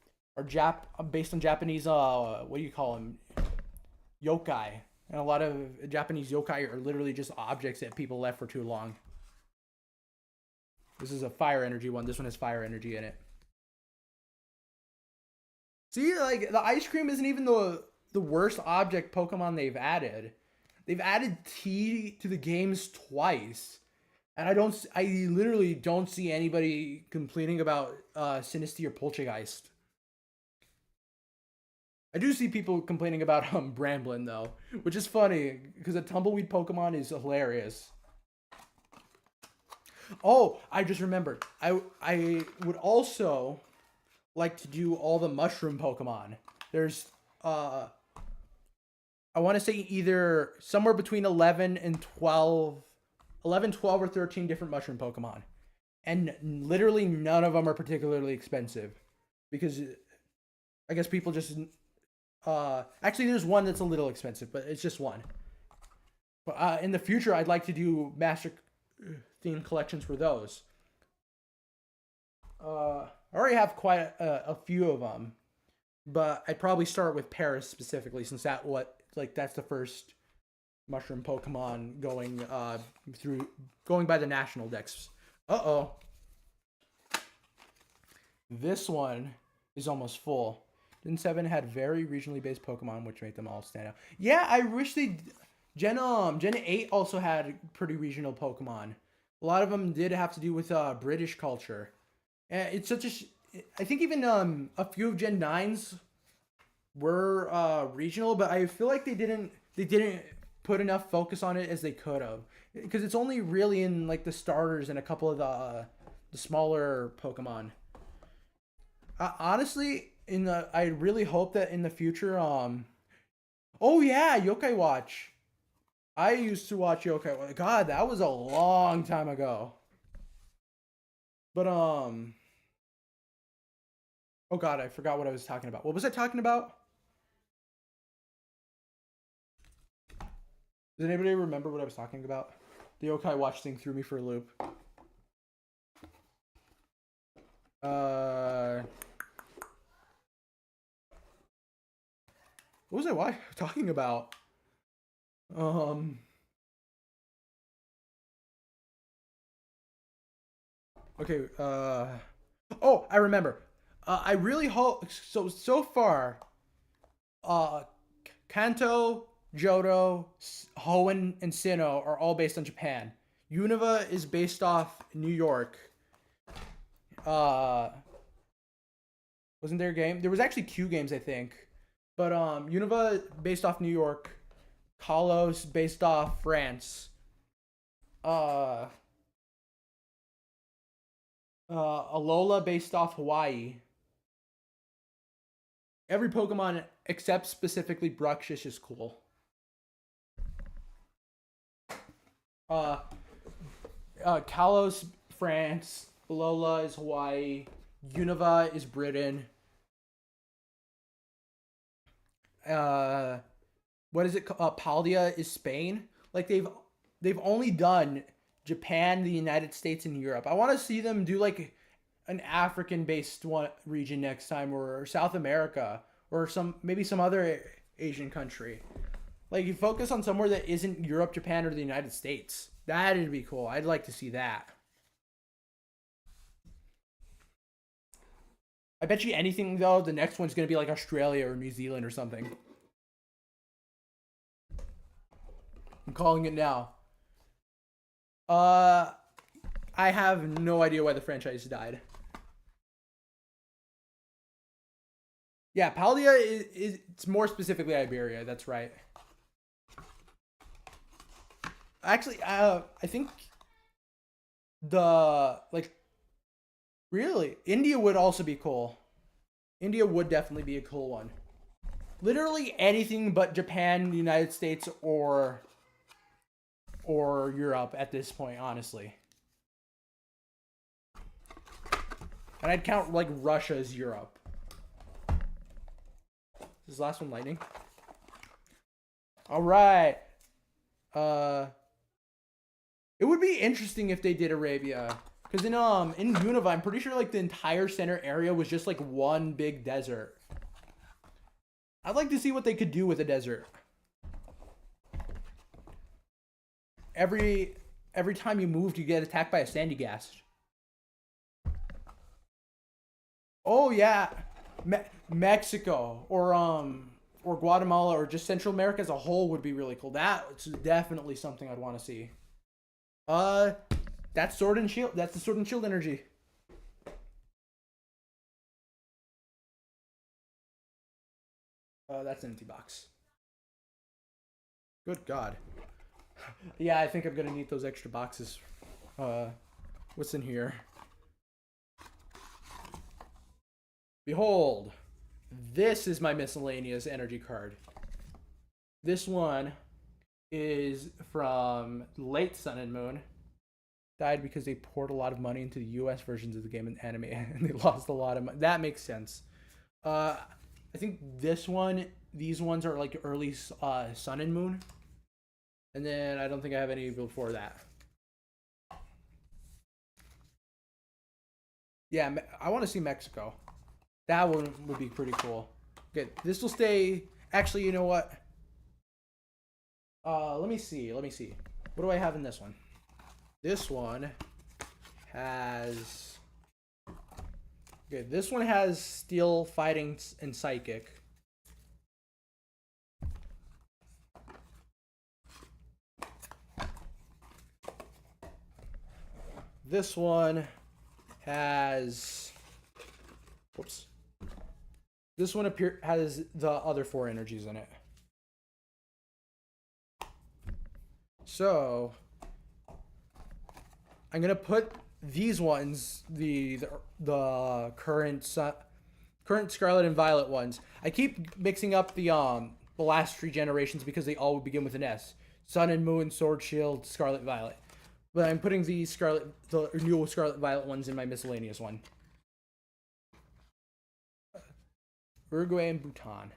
based on Japanese what do you call them, yokai, and a lot of Japanese yokai are literally just objects that people left for too long. This is a fire energy one. This one has fire energy in it. See, like the ice cream isn't even the worst object Pokemon they've added. They've added tea to the games twice. And I literally don't see anybody complaining about Sinistea or Poltergeist. I do see people complaining about Bramblin though, which is funny because a tumbleweed Pokemon is hilarious. Oh, I just remembered. I would also like to do all the mushroom Pokemon. There's I want to say either somewhere between 11 and 12, 11, 12, or 13 different mushroom Pokemon. And literally none of them are particularly expensive, because I guess people just actually there's one that's a little expensive, but it's just one. But in the future I'd like to do master theme collections for those. I already have quite a few of them, but I'd probably start with Paris specifically, since that's the first mushroom Pokemon going by the national decks. This one is almost full. Gen 7 had very regionally based Pokemon, which made them all stand out. Yeah, I wish Gen 8 also had pretty regional Pokemon. A lot of them did have to do with British culture. And it's such I think even a few of Gen 9s were regional, but I feel like they didn't put enough focus on it as they could have, because it's only really in like the starters and a couple of the smaller Pokemon. Honestly, I really hope that in the future, oh yeah, Yokai Watch. I used to watch Yokai Watch. God, that was a long time ago. But oh god, I forgot what I was talking about. What was I talking about? Does anybody remember what I was talking about? The Yokai Watch thing threw me for a loop. What was I talking about? Okay, oh, I remember. I really hope so far Kanto, Johto, Hoenn, and Sinnoh are all based on Japan. Unova is based off New York. Wasn't there a game? There was actually Q games, I think. But Unova based off New York. Kalos based off France. Alola based off Hawaii. Every Pokemon except specifically Bruxish is cool. Kalos, France. Alola is Hawaii. Unova is Britain. What is it? Paldea is Spain. Like they've only done Japan, the United States, and Europe. I want to see them do like an African-based one region next time, or South America, or maybe some other Asian country. Like you focus on somewhere that isn't Europe, Japan, or the United States. That'd be cool. I'd like to see that. I bet you anything though, the next one's gonna be like Australia or New Zealand or something. I'm calling it now. I have no idea why the franchise died. Yeah, Paldea it's more specifically Iberia. That's right. Actually, I think really India would also be cool. India would definitely be a cool one. Literally anything but Japan, the United States, or Europe at this point, honestly. And I'd count like Russia as Europe. Is this last one lightning? All right. It would be interesting if they did Arabia, because in Unova, I'm pretty sure like the entire center area was just like one big desert. I'd like to see what they could do with a desert. Every time you moved, you get attacked by a sandy ghast. Oh yeah, Mexico or Guatemala or just Central America as a whole would be really cool. That's definitely something I'd want to see. That's Sword and Shield. That's the Sword and Shield energy. That's an empty box. Good God. Yeah, I think I'm gonna need those extra boxes. What's in here? Behold, this is my miscellaneous energy card. This one is from late Sun and Moon. Died because they poured a lot of money into the US versions of the game and anime, and they lost a lot of money. That makes sense. I think these ones are like early Sun and Moon. And then I don't think I have any before that. Yeah, I want to see Mexico. That one would be pretty cool. Okay, this will stay. Actually, you know what? Let me see. What do I have in this one? This one has. Okay, this one has Steel, Fighting, and Psychic. This one has. Whoops. This one has the other 4 energies in it. So I'm gonna put these ones, the current Scarlet and Violet ones. I keep mixing up the last 3 generations because they all begin with an S. Sun and Moon, Sword, Shield, Scarlet, Violet. But I'm putting the new Scarlet Violet ones in my miscellaneous one. Uruguay and Bhutan.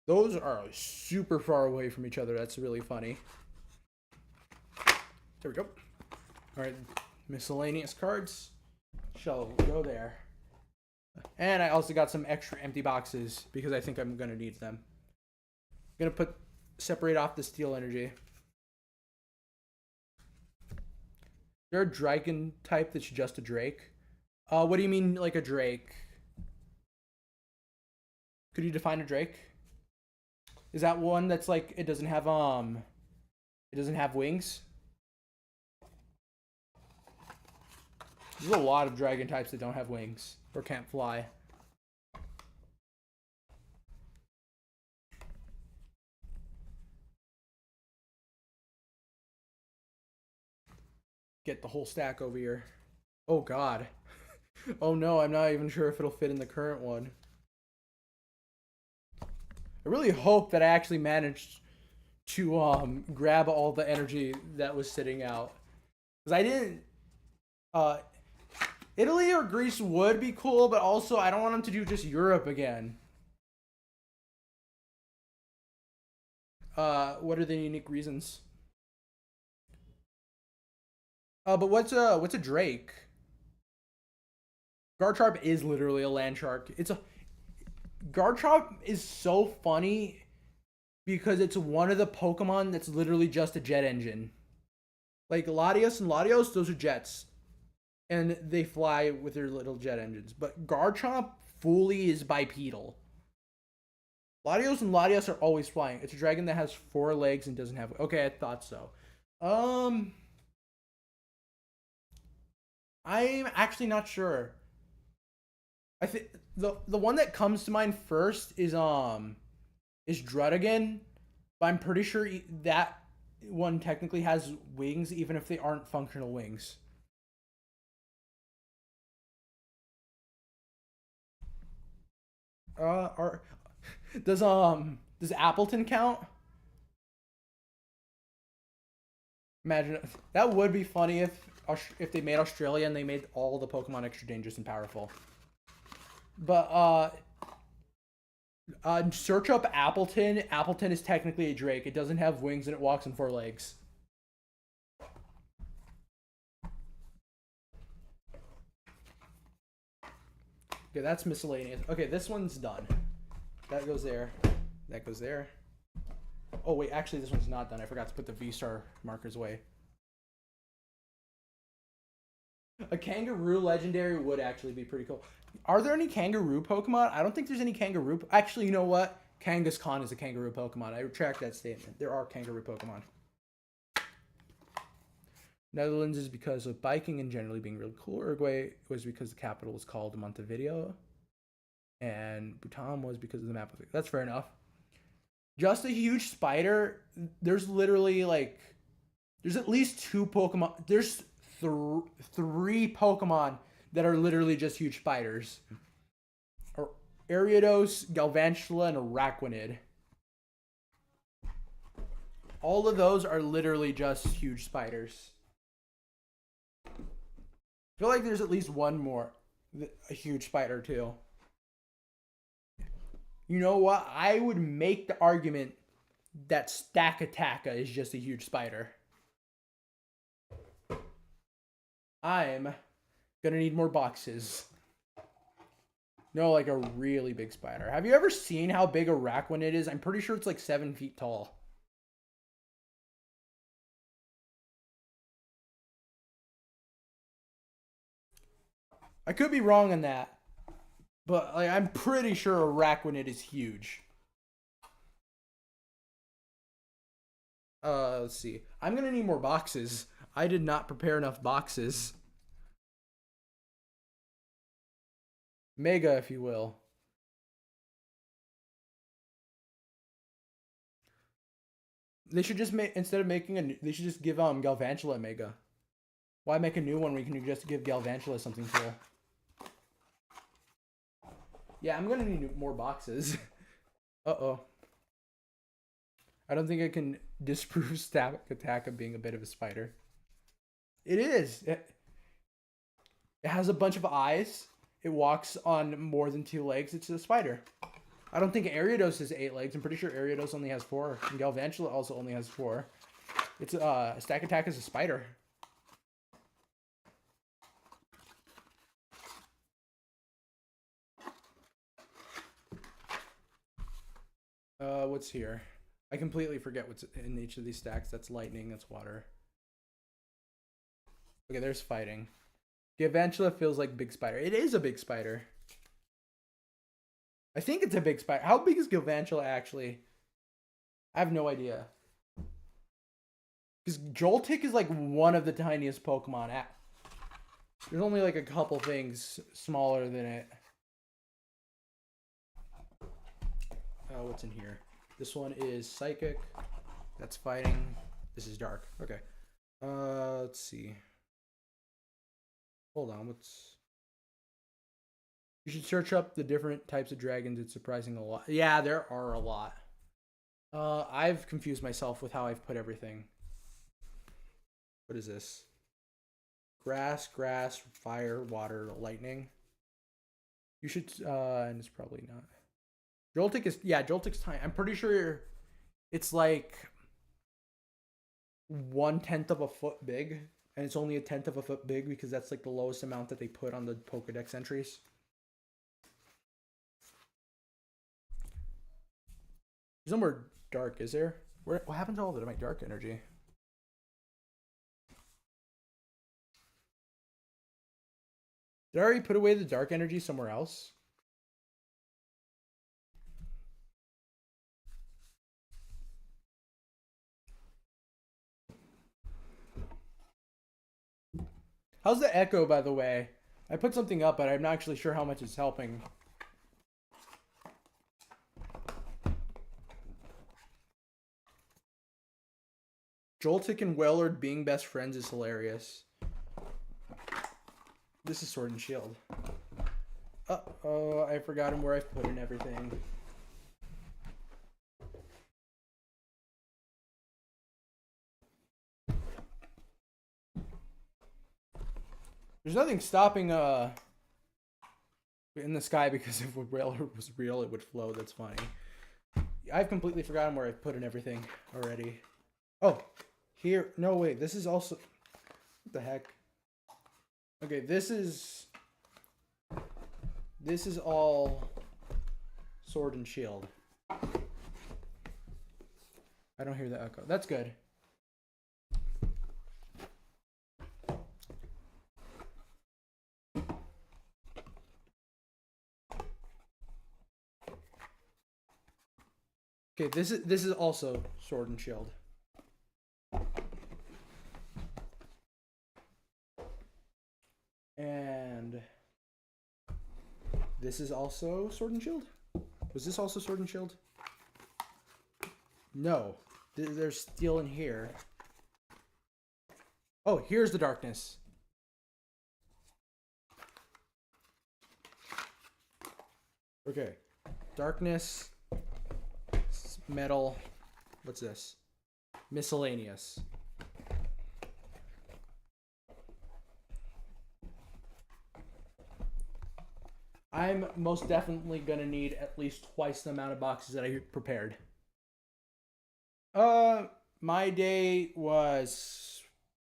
Those are super far away from each other. That's really funny. There we go. All right, miscellaneous cards shall go there. And I also got some extra empty boxes because I think I'm going to need them. I'm going to separate off the Steel energy. Is there a dragon type that's just a Drake? What do you mean like a Drake? Could you define a Drake? Is that one that's like it doesn't have wings? There's a lot of dragon types that don't have wings or can't fly. Get the whole stack over here. Oh God. Oh no, I'm not even sure if it'll fit in the current one. I really hope that I actually managed to grab all the energy that was sitting out. Because I didn't... Italy or Greece would be cool, but also I don't want them to do just Europe again. What are the unique reasons? But what's a Drake? Garchomp is literally a land shark. Garchomp is so funny because it's one of the Pokemon that's literally just a jet engine. Like Latios and Latios, those are jets. And they fly with their little jet engines. But Garchomp fully is bipedal. Latios and Latios are always flying. It's a dragon that has 4 legs and doesn't have... Okay, I thought so. I'm actually not sure. I think the one that comes to mind first is Druddigan, but I'm pretty sure that one technically has wings, even if they aren't functional wings. Does Appleton count? Imagine that would be funny if if they made Australia and they made all the Pokemon extra dangerous and powerful. But search up Appleton. Appleton is technically a drake. It doesn't have wings and it walks on 4 legs. Okay, that's miscellaneous. Okay, this one's done. That goes there. That goes there. Oh, wait, actually, this one's not done. I forgot to put the V-Star markers away. A kangaroo legendary would actually be pretty cool. Are there any kangaroo Pokemon? I don't think there's any kangaroo. Actually, you know what? Kangaskhan is a kangaroo Pokemon. I retract that statement. There are kangaroo Pokemon. Netherlands is because of biking and generally being really cool. Uruguay was because the capital was called Montevideo. And Bhutan was because of the map. That's fair enough. Just a huge spider. There's literally like, there's at least 2 Pokemon. There's 3 Pokemon that are literally just huge spiders. Ariados, Galvantula, and Araquanid. All of those are literally just huge spiders. I feel like there's at least one more. A huge spider too. You know what? I would make the argument that Stakataka is just a huge spider. I'm gonna need more boxes. No, like a really big spider. Have you ever seen how big a Araquanid is? I'm pretty sure it's like 7 feet tall. I could be wrong on that. But like, I'm pretty sure Araquanid is huge. Let's see. I'm gonna need more boxes. I did not prepare enough boxes. Mega, if you will. They should just make, instead of making a, they should just give Galvantula a Mega. Why make a new one when you can just give Galvantula something cool? Yeah, I'm gonna need more boxes. Uh-oh. I don't think I can disprove Stakataka being a bit of a spider. It is. It has a bunch of eyes. It walks on more than 2 legs. It's a spider. I don't think Ariados has 8 legs. I'm pretty sure Ariados only has 4. And Galvantula also only has 4. It's Stakataka is a spider. What's here? I completely forget what's in each of these stacks. That's lightning, that's water. Okay, there's fighting. Galvantula feels like big spider. It is a big spider. I think it's a big spider. How big is Galvantula actually? I have no idea. Because Joltik is like one of the tiniest Pokemon. There's only like a couple things smaller than it. What's in here? This one is Psychic. That's fighting. This is Dark. Okay. Let's see. Hold on. You should search up the different types of dragons. It's surprising a lot. Yeah, there are a lot. I've confused myself with how I've put everything. What is this? Grass, fire, water, lightning. You should, and it's probably not. Joltik is, yeah, Joltik's tiny. I'm pretty sure it's like 1/10 of a foot big, and it's only 1/10 of a foot big because that's like the lowest amount that they put on the Pokedex entries. There's no more dark, is there? What happened to all of my dark energy? Did I already put away the dark energy somewhere else? How's the echo, by the way? I put something up, but I'm not actually sure how much it's helping. Joltik and Wailord being best friends is hilarious. This is Sword and Shield. Uh-oh, I've forgotten where I've put in everything. There's nothing stopping in the sky, because if rail was real, it would flow. That's funny. I've completely forgotten where I put in everything already. Oh, here. No, wait. This is also... What the heck? Okay, this is all sword and shield. I don't hear the echo. That's good. Okay, this is also sword and shield. And this is also sword and shield? Was this also sword and shield? No. There's steel in here. Oh, here's the darkness. Okay. Darkness. Metal. What's this? Miscellaneous. I'm most definitely gonna need at least twice the amount of boxes that I prepared. My day was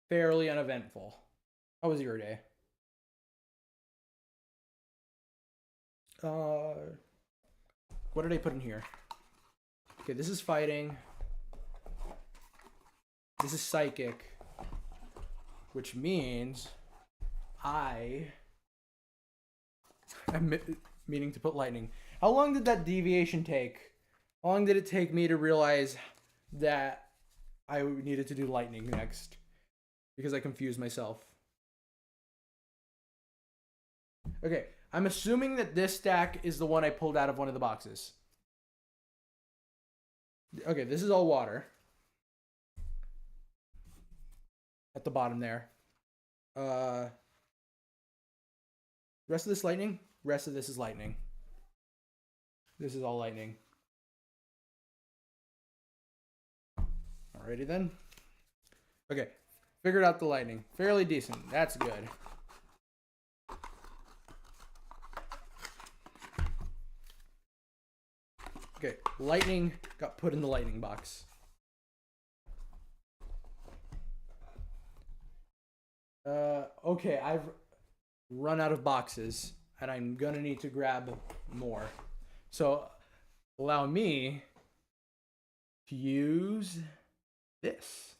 fairly uneventful. How was your day? What did I put in here? Okay, this is fighting. This is psychic, which means I'm meaning to put lightning. How long did that deviation take? How long did it take me to realize that I needed to do lightning next? Because I confused myself. Okay, I'm assuming that this stack is the one I pulled out of one of the boxes. Okay, this is all water. At the bottom there. Rest of this lightning? Rest of this is lightning. This is all lightning. Alrighty then. Okay, figured out the lightning. Fairly decent. That's good. Okay, lightning got put in the lightning box. Okay, I've run out of boxes, and I'm gonna need to grab more. So, allow me to use this.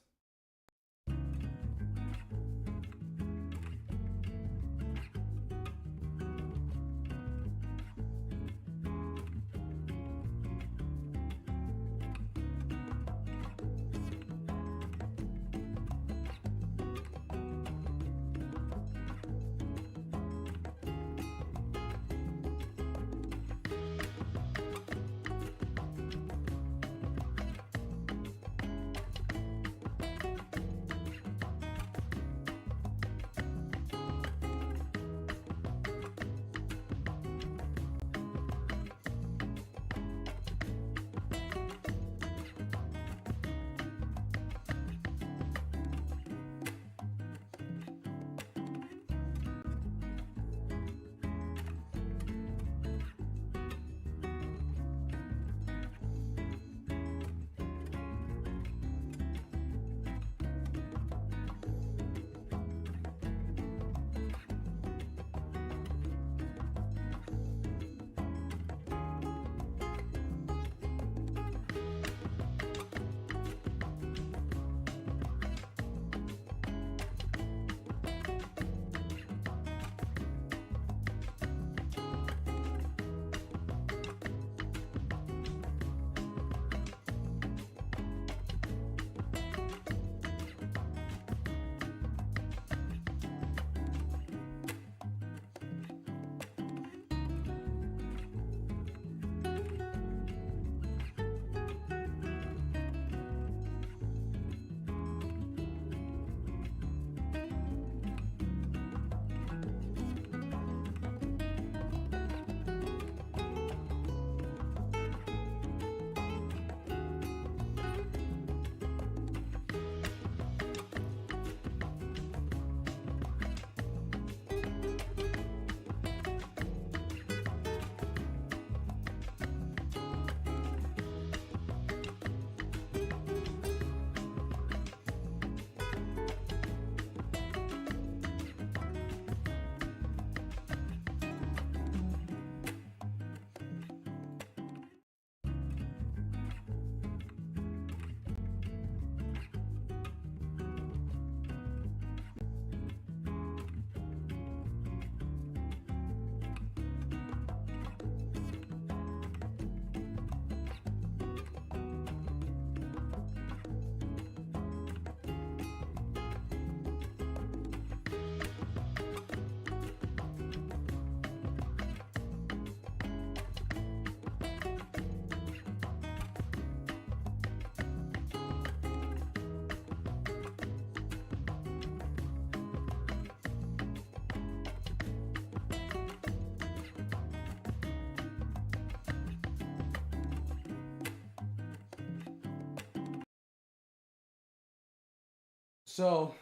So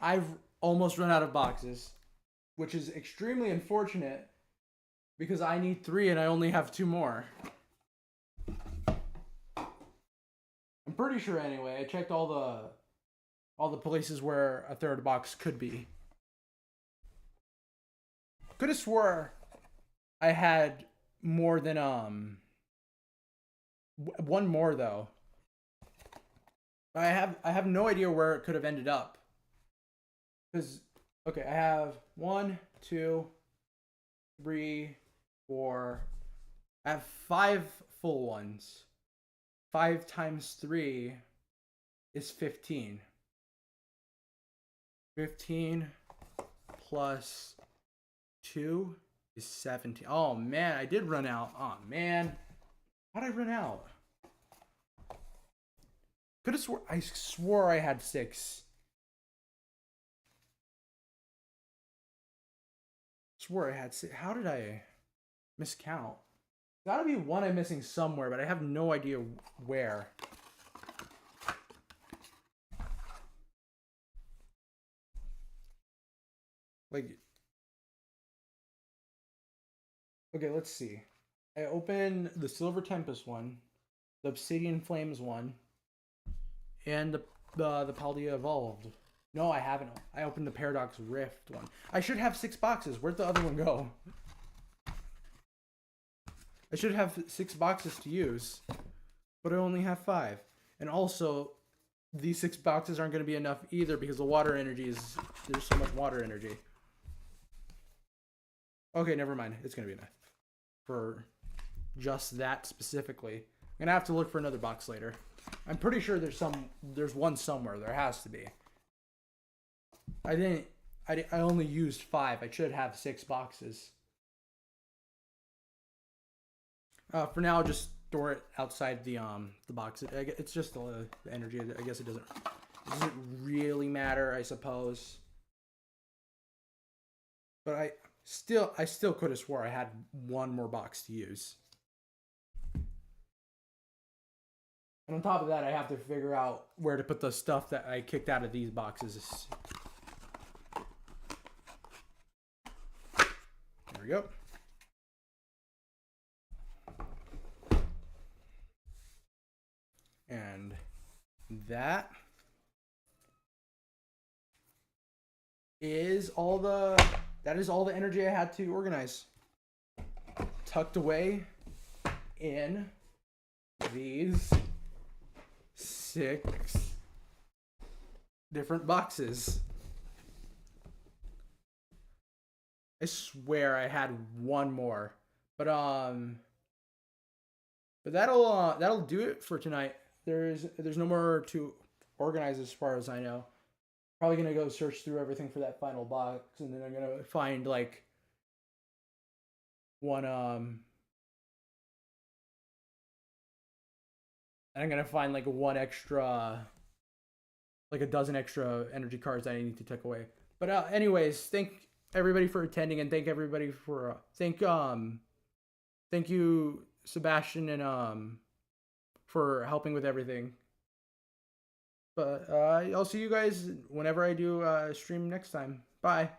I've almost run out of boxes, which is extremely unfortunate because I need 3 and I only have 2 more. I'm pretty sure anyway. I checked all the places where a third box could be. Could have swore I had more than one more though. I have no idea where it could have ended up. Cause okay, I have 1, 2, 3, 4. I have 5 full ones. 5 times 3 is 15. 15 plus 2 is 17. Oh man, I did run out. Oh man. How'd I run out? I swore I had 6. Swore I had 6. How did I miscount? Gotta be one I'm missing somewhere, but I have no idea where. Like, okay, let's see. I open the Silver Tempest one, the Obsidian Flames one, and the Paldea Evolved. No, I haven't. I opened the Paradox Rift one. I should have 6 boxes. Where'd the other one go? I should have 6 boxes to use, but I only have 5. And also, these 6 boxes aren't going to be enough either because the water energy is... There's so much water energy. Okay, never mind. It's going to be enough for just that specifically. I'm going to have to look for another box later. I'm pretty sure there's one somewhere. There has to be. I only used 5. I should have 6 boxes. For now, I'll just store it outside the box. It's just the energy. I guess it doesn't really matter, I suppose. But I still could have swore I had 1 more box to use. And on top of that, I have to figure out where to put the stuff that I kicked out of these boxes. There we go. And that is all the energy I had to organize. Tucked away in these 6 different boxes. I swear I had 1 more. But that'll do it for tonight. There's no more to organize as far as I know. Probably gonna go search through everything for that final box, and then I'm gonna find like one and I'm gonna find like like a dozen extra energy cards that I need to take away. But anyways, thank everybody for attending, and thank everybody for thank you Sebastian and for helping with everything. But I'll see you guys whenever I do stream next time. Bye.